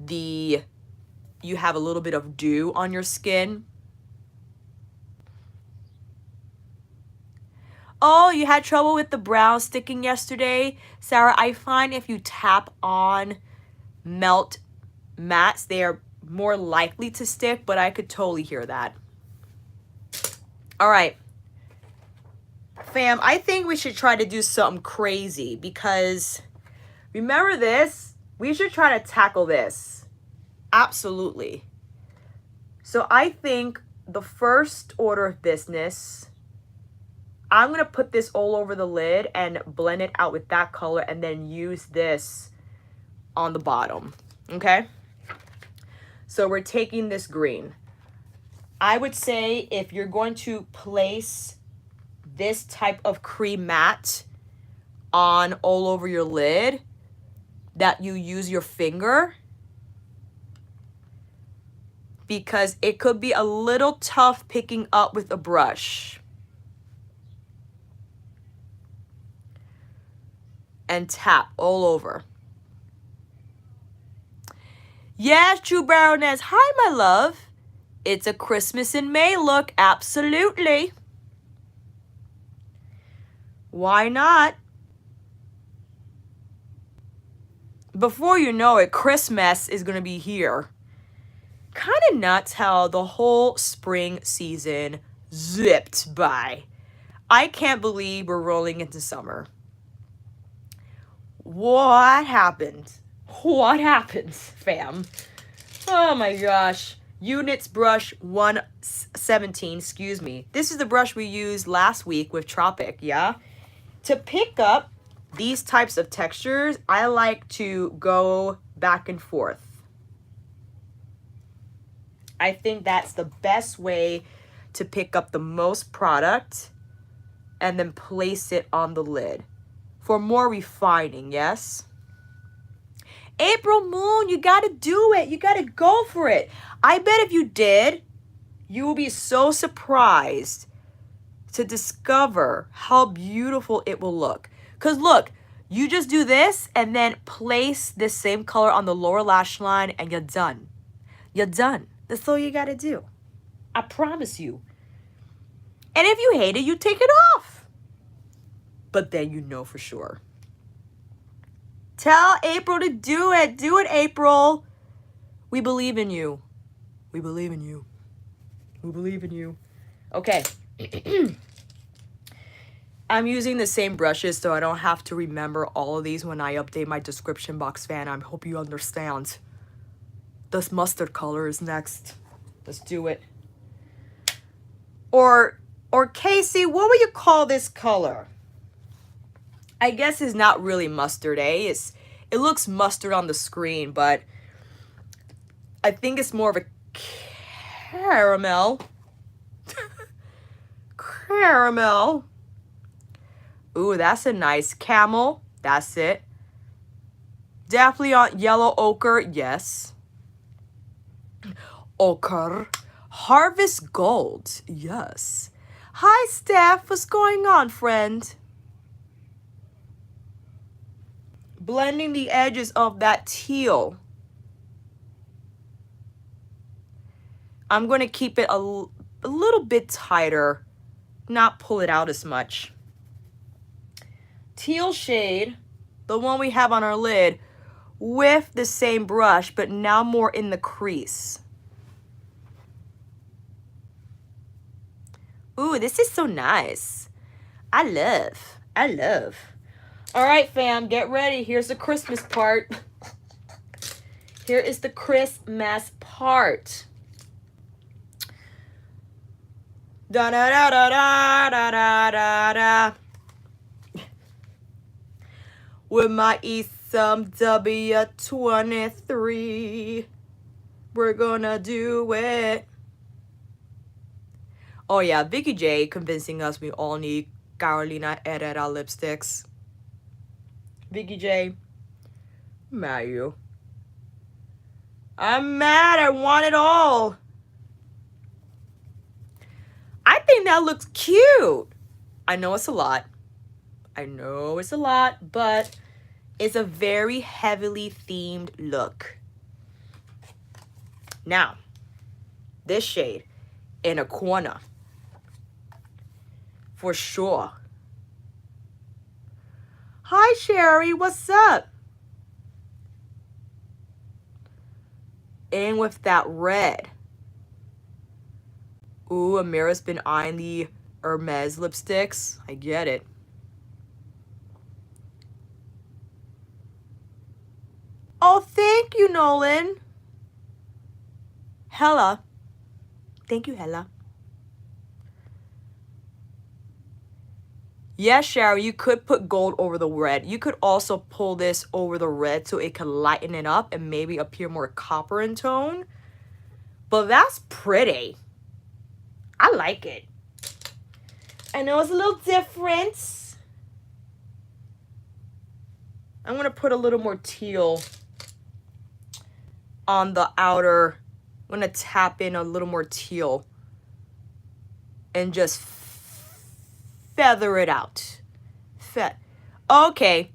you have a little bit of dew on your skin. Oh, you had trouble with the brows sticking yesterday? Sarah, I find if you tap on Melt mattes, they are more likely to stick, but I could totally hear that. All right. Fam, I think we should try to do something crazy because remember this? We should try to tackle this. Absolutely. So I think the first order of business, I'm going to put this all over the lid and blend it out with that color and then use this on the bottom. Okay? So we're taking this green. I would say if you're going to place this type of cream matte on all over your lid, that you use your finger, because it could be a little tough picking up with a brush. And tap all over. Yes, True Baroness. Hi, my love. It's a Christmas in May look. Absolutely. Why not? Before you know it, Christmas is going to be here. Kind of nuts how the whole spring season zipped by. I can't believe we're rolling into summer. What happened? What happened, fam? Oh my gosh. Units brush 117, excuse me. This is the brush we used last week with Tropic, yeah? To pick up these types of textures, I like to go back and forth. I think that's the best way to pick up the most product and then place it on the lid for more refining, yes? April Moon, you gotta do it. You gotta go for it. I bet if you did, you will be so surprised to discover how beautiful it will look. Because look, you just do this and then place this same color on the lower lash line and you're done. You're done. That's all you gotta do. I promise you. And if you hate it, you take it off. But then you know for sure. Tell April to do it. Do it, April. We believe in you. We believe in you. We believe in you. Okay. I'm using the same brushes so I don't have to remember all of these when I update my description box, fan. I hope you understand. This mustard color is next. Let's do it. Or Casey, what would you call this color? I guess it's not really mustard, eh? It looks mustard on the screen, but I think it's more of a caramel. Caramel. Ooh, that's a nice camel. That's it. Definitely on yellow ochre, yes. Ochre. Harvest gold, yes. Hi, Steph. What's going on, friend? Blending the edges of that teal. I'm going to keep it a little bit tighter, not pull it out as much. Teal shade, the one we have on our lid, with the same brush, but now more in the crease. Ooh, this is so nice. I love. All right, fam, get ready. Here's the Christmas part. Here is the Christmas part. Da da da da da da da da da. With my Esom W23, we're gonna do it. Oh yeah, Vikeejeah convincing us we all need Carolina Herrera lipsticks. Vikeejeah, I'm mad at you. I'm mad. I want it all. I think that looks cute. I know it's a lot. But it's a very heavily themed look. Now, this shade in a corner. For sure. Hi, Sherry. What's up? In with that red. Ooh, Amira's been eyeing the Hermes lipsticks. I get it. Oh, thank you, Nolan. Hella. Thank you, Hella. Yes, Sherry, you could put gold over the red. You could also pull this over the red so it could lighten it up and maybe appear more copper in tone. But that's pretty. I like it. I know it's a little different. I'm going to put a little more teal on the outer. I'm going to tap in a little more teal and just feather it out. Okay.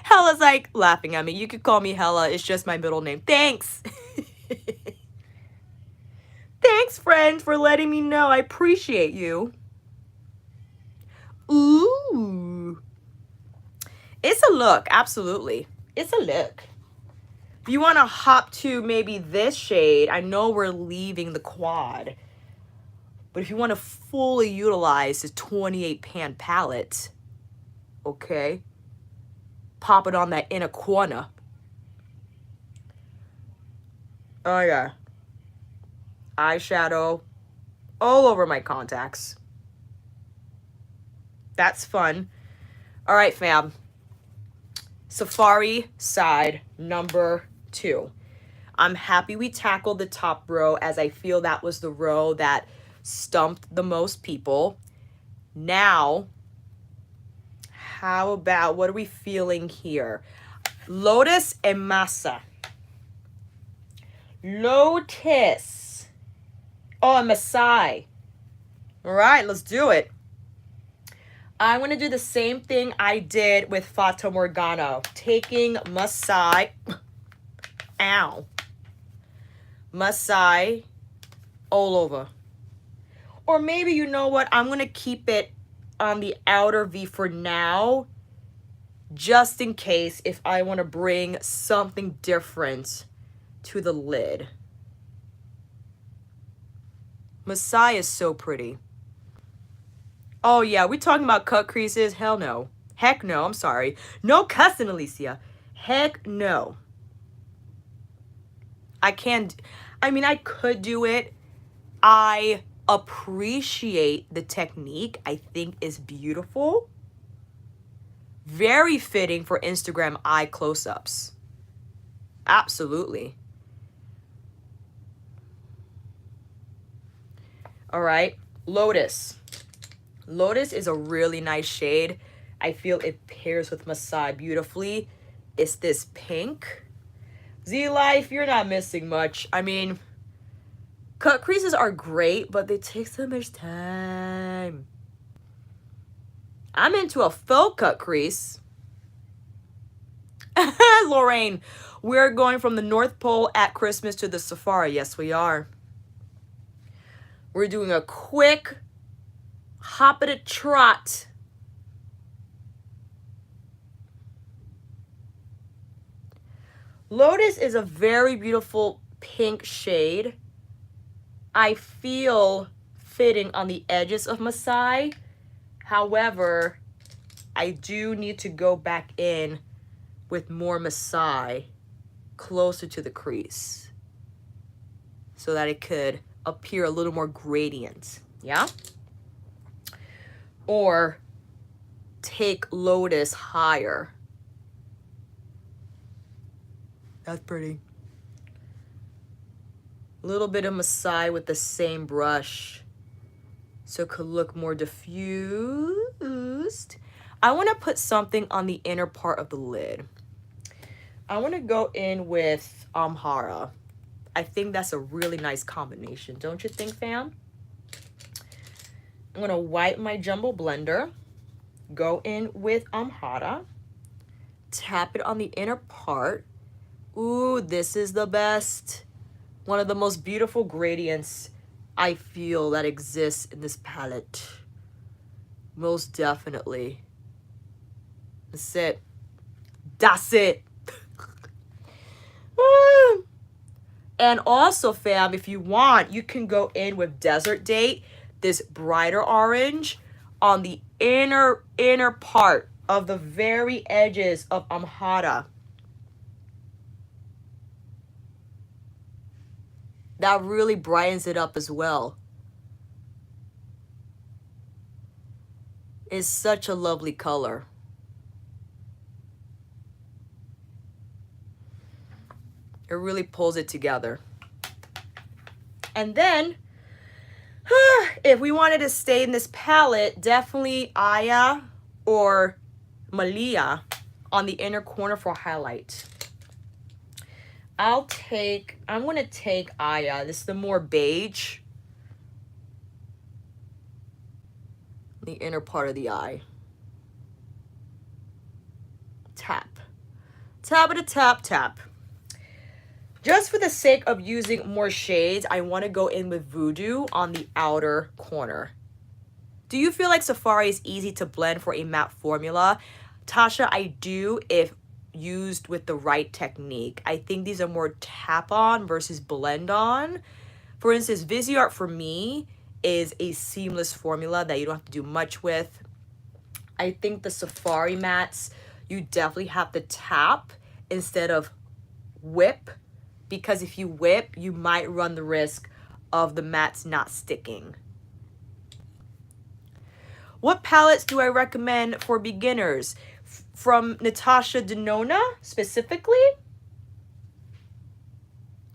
Hella's like laughing at me. You could call me Hella. It's just my middle name. Thanks. Thanks, friend, for letting me know. I appreciate you. Ooh. It's a look. Absolutely. It's a look. If you want to hop to maybe this shade, I know we're leaving the quad. But if you want to fully utilize this 28 pan palette, okay, pop it on that inner corner. Oh, yeah. Eyeshadow all over my contacts. That's fun. All right, fam. Safari side number 2. I'm happy we tackled the top row, as I feel that was the row that stumped the most people. Now, how about, what are we feeling here? Lotus and Masa. Lotus. Oh, and Masai. All right, let's do it. I'm going to do the same thing I did with Fata Morgana. Taking Masai. Ow. Masai all over. Or maybe, you know what? I'm going to keep it on the outer V for now. Just in case if I want to bring something different to the lid. Masai is so pretty. Oh, yeah. We talking about cut creases? Hell no. Heck no. I'm sorry. No cussing, Alicia. Heck no. I can't. I mean, I could do it. I appreciate the technique. I think is beautiful. Very fitting for Instagram eye close-ups. Absolutely. All right. Lotus. Lotus is a really nice shade. I feel it pairs with Masai beautifully. It's this pink. Z-Life, you're not missing much. I mean, cut creases are great, but they take so much time. I'm into a faux cut crease. Lorraine, we're going from the North Pole at Christmas to the Safari. Yes, we are. We're doing a quick hop at a trot. Lotus is a very beautiful pink shade. I feel fitting on the edges of Masai. However, I do need to go back in with more Masai closer to the crease so that it could appear a little more gradient. Yeah? Or take Lotus higher. That's pretty. A little bit of Masai with the same brush so it could look more diffused. I want to put something on the inner part of the lid. I want to go in with Amhara. I think that's a really nice combination. Don't you think, fam? I'm going to wipe my jumbo blender. Go in with Amhara. Tap it on the inner part. Ooh, this is the best. One of the most beautiful gradients I feel that exists in this palette. Most definitely. That's it. That's it. And also, fam, if you want, you can go in with Desert Date, this brighter orange, on the inner part of the very edges of Amhara. That really brightens it up as well. It's such a lovely color. It really pulls it together. And then, if we wanted to stay in this palette, definitely Aya or Malia on the inner corner for highlight. I'm going to take Aya. This is the more beige. The inner part of the eye. Tap. Tap, tap. Just for the sake of using more shades, I want to go in with Voodoo on the outer corner. Do you feel like Safari is easy to blend for a matte formula? Tasha, I do if used with the right technique. I think these are more tap on versus blend on. For instance, Viseart for me is a seamless formula that you don't have to do much with. I think the Safari mattes, you definitely have to tap instead of whip, because if you whip, you might run the risk of the mattes not sticking. What palettes do I recommend for beginners? From Natasha Denona, specifically?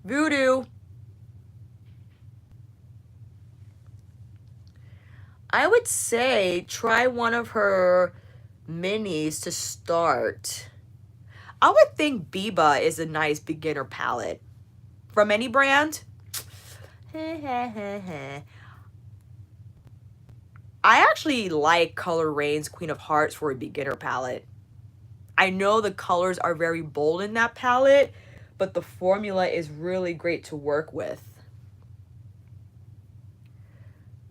Voodoo. I would say try one of her minis to start. I would think Biba is a nice beginner palette. From any brand? I actually like Color Rain's Queen of Hearts for a beginner palette. I know the colors are very bold in that palette, but the formula is really great to work with.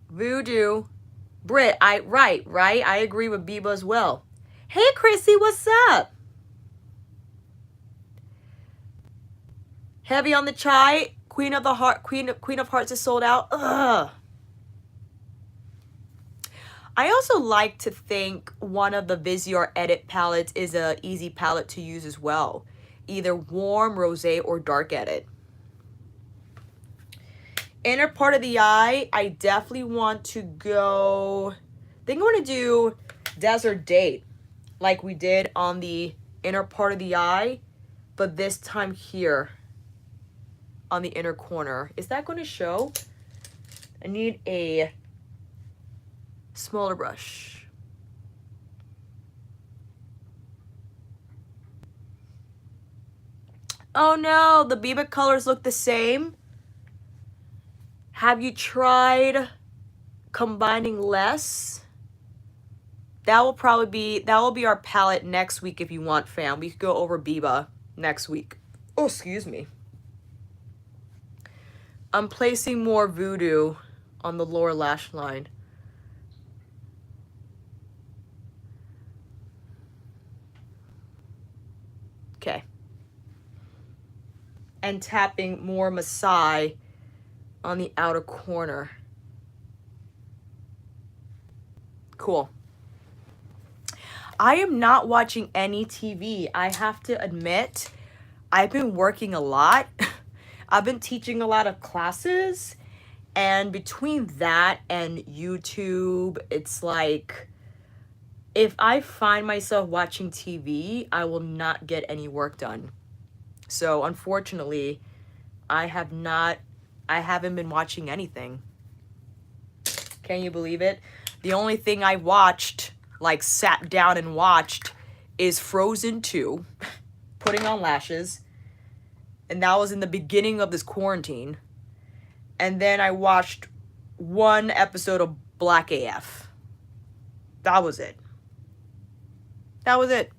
Voodoo. Brit, right. I agree with Biba as well. Hey, Chrissy, what's up? Heavy on the chai. Queen of Hearts is sold out. Ugh. I also like to think one of the Viseart Edit palettes is a easy palette to use as well. Either warm, rosé, or dark edit. Inner part of the eye, I definitely want to go, I think I want to do Desert Date like we did on the inner part of the eye, but this time here on the inner corner. Is that going to show? I need a smaller brush. Oh no, the Biba colors look the same. Have you tried combining less? That will be our palette next week if you want, fam. We could go over Biba next week. Oh, excuse me. I'm placing more Voodoo on the lower lash line. Okay. And tapping more Masai on the outer corner. Cool. I am not watching any TV. I have to admit, I've been working a lot. I've been teaching a lot of classes. And between that and YouTube, it's like, if I find myself watching TV, I will not get any work done. So unfortunately, I haven't been watching anything. Can you believe it? The only thing I watched, like sat down and watched, is Frozen 2, putting on lashes. And that was in the beginning of this quarantine. And then I watched one episode of Black AF. That was it. That was it.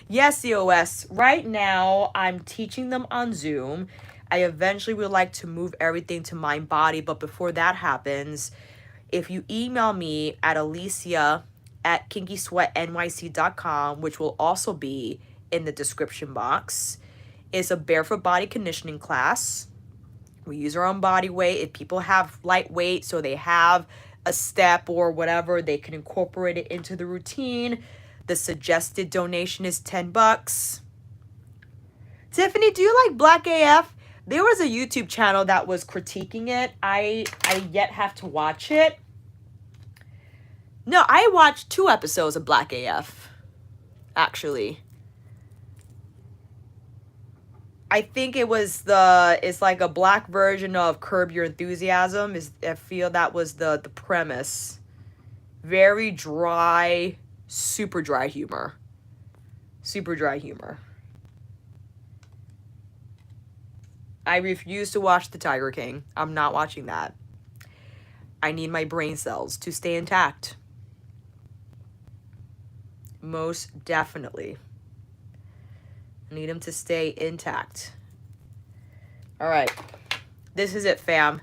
Yes, EOS. Right now, I'm teaching them on Zoom. I eventually would like to move everything to Mind Body, but before that happens, if you email me at Alicia at kinkysweatnyc.com, which will also be in the description box, it's a barefoot body conditioning class. We use our own body weight. If people have lightweight, so they have a step or whatever, they can incorporate it into the routine. The suggested donation is $10. Tiffany, do you like Black AF? There was a YouTube channel that was critiquing it. I yet have to watch it. No, I watched 2 episodes of Black AF, actually. I think it's like a black version of Curb Your Enthusiasm. I feel that was the premise. Very dry, super dry humor. Super dry humor. I refuse to watch The Tiger King. I'm not watching that. I need my brain cells to stay intact. Most definitely. I need them to stay intact. All right. This is it, fam.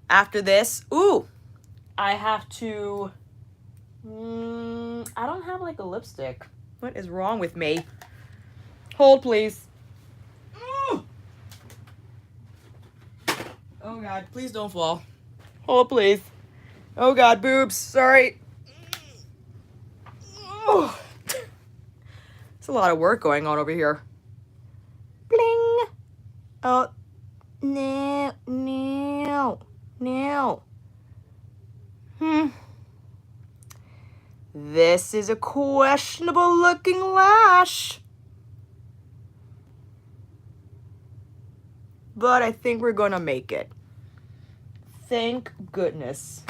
After this, ooh, I have to, I don't have like a lipstick. What is wrong with me? Hold, please. Oh God, please don't fall. Hold, please. Oh God, boobs, sorry. Oh. It's a lot of work going on over here. Bling. Oh, no. This is a questionable looking lash. But I think we're gonna make it. Thank goodness.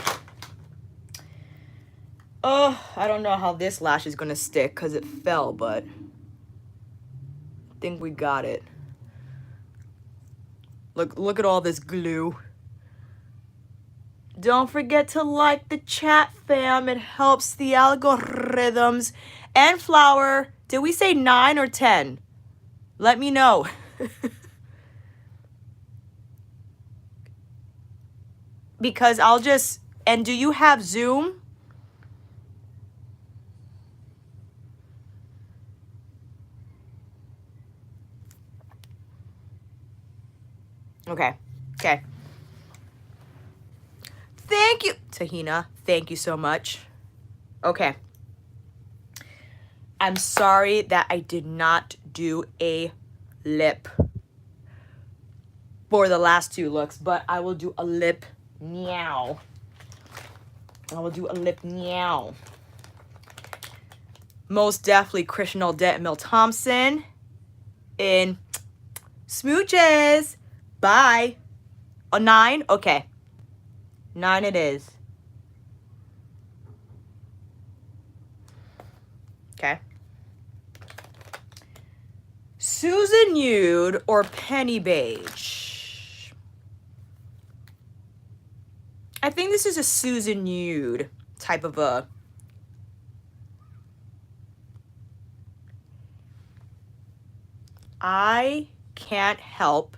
Oh, I don't know how this lash is gonna stick because it fell, but I think we got it. Look at all this glue. Don't forget to like the chat, fam. It helps the algorithms. And flour, did we say 9 or 10? Let me know. Because I'll just, and do you have Zoom? Okay. Thank you, Tahina. Thank you so much. Okay. I'm sorry that I did not do a lip for the last 2 looks, but I will do a lip now. Most definitely Christian Audette and Mel Thompson in Smooches. Bye. A 9? Okay. 9 it is. Okay. Susan Nude or Penny Beige? I think this is a Susan Nude type of a... I can't help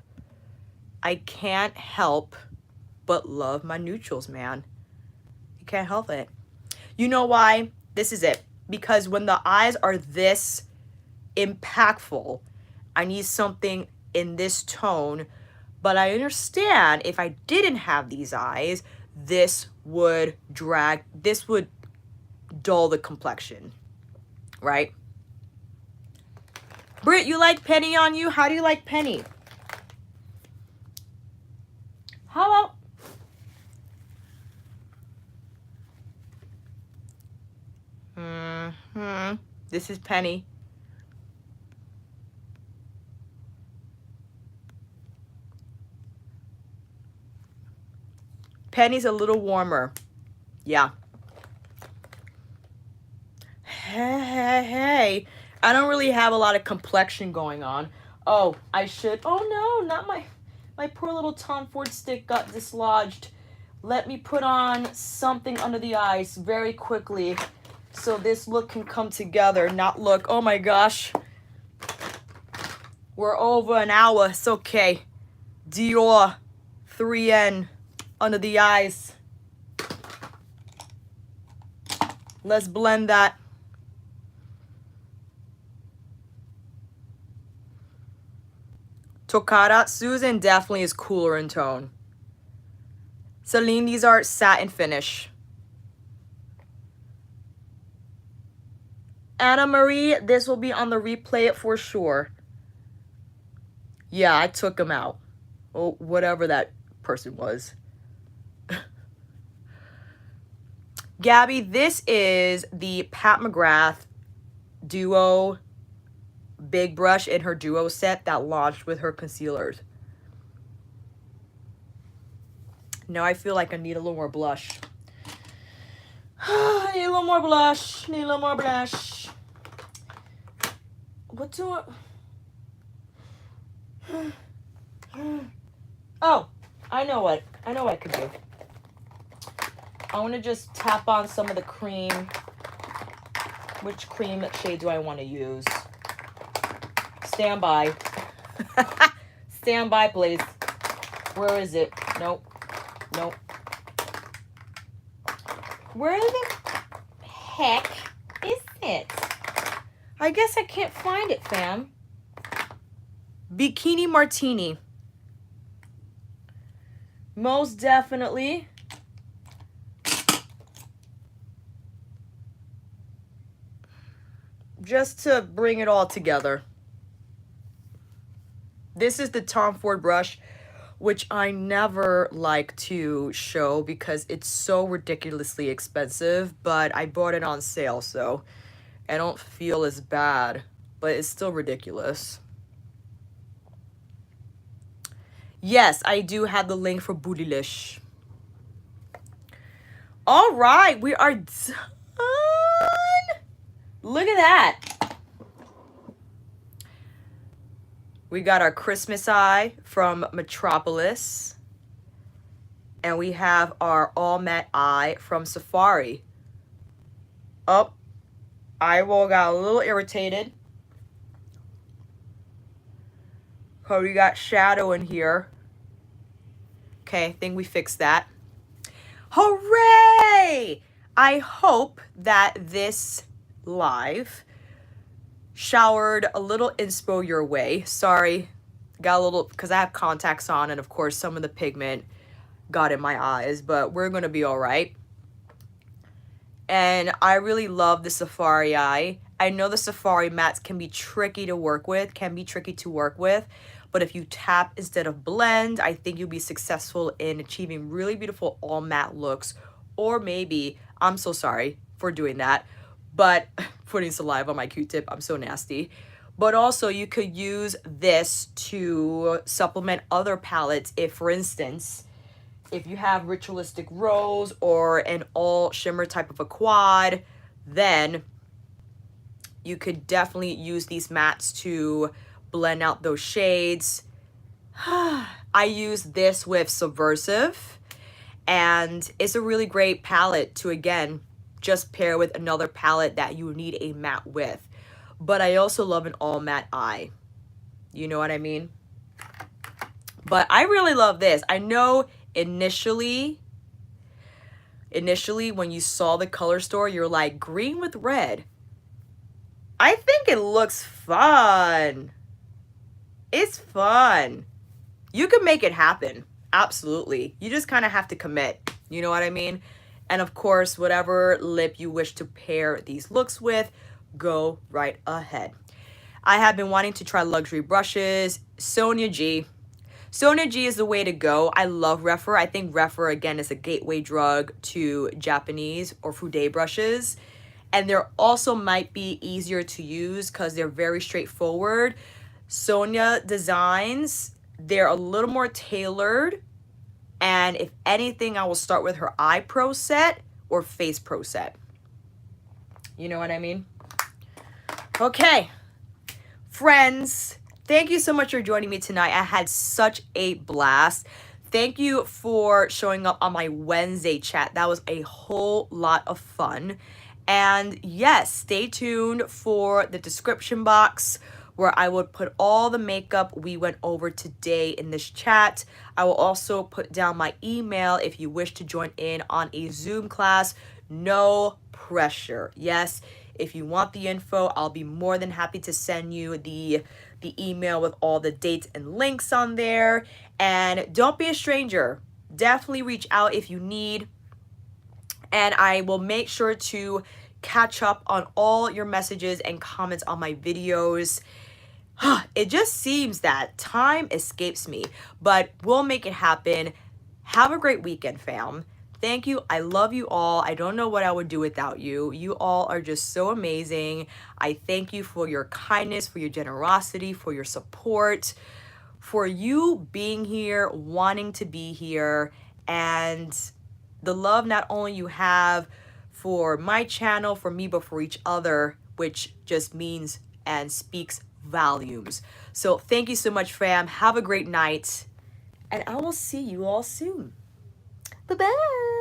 but love my neutrals, man. You can't help it. You know why? This is it. Because when the eyes are this impactful, I need something in this tone. But I understand if I didn't have these eyes, this would dull the complexion, right? Brit, you like Penny on you? How do you like Penny? How about... This is Penny. Penny's a little warmer. Yeah. Hey. I don't really have a lot of complexion going on. Oh, I should... Oh, no, not my poor little Tom Ford stick got dislodged. Let me put on something under the eyes very quickly so this look can come together. Not look... Oh, my gosh. We're over an hour. It's okay. Dior 3N under the eyes. Let's blend that. Toccata. Susan definitely is cooler in tone. Celine, these are satin finish. Anna Marie, this will be on the replay it for sure. Yeah, I took him out. Oh, whatever that person was. Gabby, this is the Pat McGrath Duo Big Brush in her Duo set that launched with her concealers. Now I feel like I need a little more blush. I need a little more blush. What do I... Oh, I know what I could do. I want to just tap on some of the cream. Which cream shade do I want to use? stand by. Stand by, please. Where is it? Nope. Nope. Where the heck is it? I guess I can't find it, fam. Bikini Martini. Most definitely. Just to bring it all together. This is the Tom Ford brush, which I never like to show because it's so ridiculously expensive, but I bought it on sale, so I don't feel as bad, but it's still ridiculous. Yes, I do have the link for Beautylish. All right, we are done. Look at that. We got our Christmas eye from Metropolis. And we have our all matte eye from Safari. Oh, eyeball got a little irritated. So we got shadow in here. Okay, I think we fixed that. Hooray! I hope that this live showered a little inspo your way. Sorry, got a little, because I have contacts on, and of course some of the pigment got in my eyes, but we're gonna be all right. And I really love the Safari eye. I know the Safari mattes can be tricky to work with, but if you tap instead of blend, I think you'll be successful in achieving really beautiful all matte looks. Or maybe, I'm so sorry for doing that, but putting saliva on my Q-tip, I'm so nasty. But also you could use this to supplement other palettes if, for instance, if you have Ritualistic Rose or an all shimmer type of a quad, then you could definitely use these mattes to blend out those shades. I use this with Subversive, and it's a really great palette to, again, just pair with another palette that you need a matte with. But I also love an all matte eye. You know what I mean? But I really love this. I know initially when you saw the color store, you're like, green with red. I think it looks fun. It's fun. You can make it happen. Absolutely. You just kind of have to commit. You know what I mean? And of course, whatever lip you wish to pair these looks with, go right ahead. I have been wanting to try luxury brushes. Sonia G. Sonia G is the way to go. I love Refer. I think Refer, again, is a gateway drug to Japanese or Fude brushes. And they're also might be easier to use because they're very straightforward. Sonia designs, they're a little more tailored. And if anything, I will start with her Eye Pro set or Face Pro set. You know what I mean? Okay, friends, thank you so much for joining me tonight. I had such a blast. Thank you for showing up on my Wednesday chat. That was a whole lot of fun. And yes, stay tuned for the description box where I would put all the makeup we went over today in this chat. I will also put down my email if you wish to join in on a Zoom class. No pressure. Yes, if you want the info, I'll be more than happy to send you the email with all the dates and links on there. And don't be a stranger. Definitely reach out if you need. And I will make sure to catch up on all your messages and comments on my videos. It just seems that time escapes me, but we'll make it happen. Have a great weekend, fam. Thank you. I love you all. I don't know what I would do without you. You all are just so amazing. I thank you for your kindness, for your generosity, for your support, for you being here, wanting to be here, and the love not only you have for my channel, for me, but for each other, which just means and speaks volumes. So thank you so much, fam. Have a great night, and I will see you all soon. Bye-bye.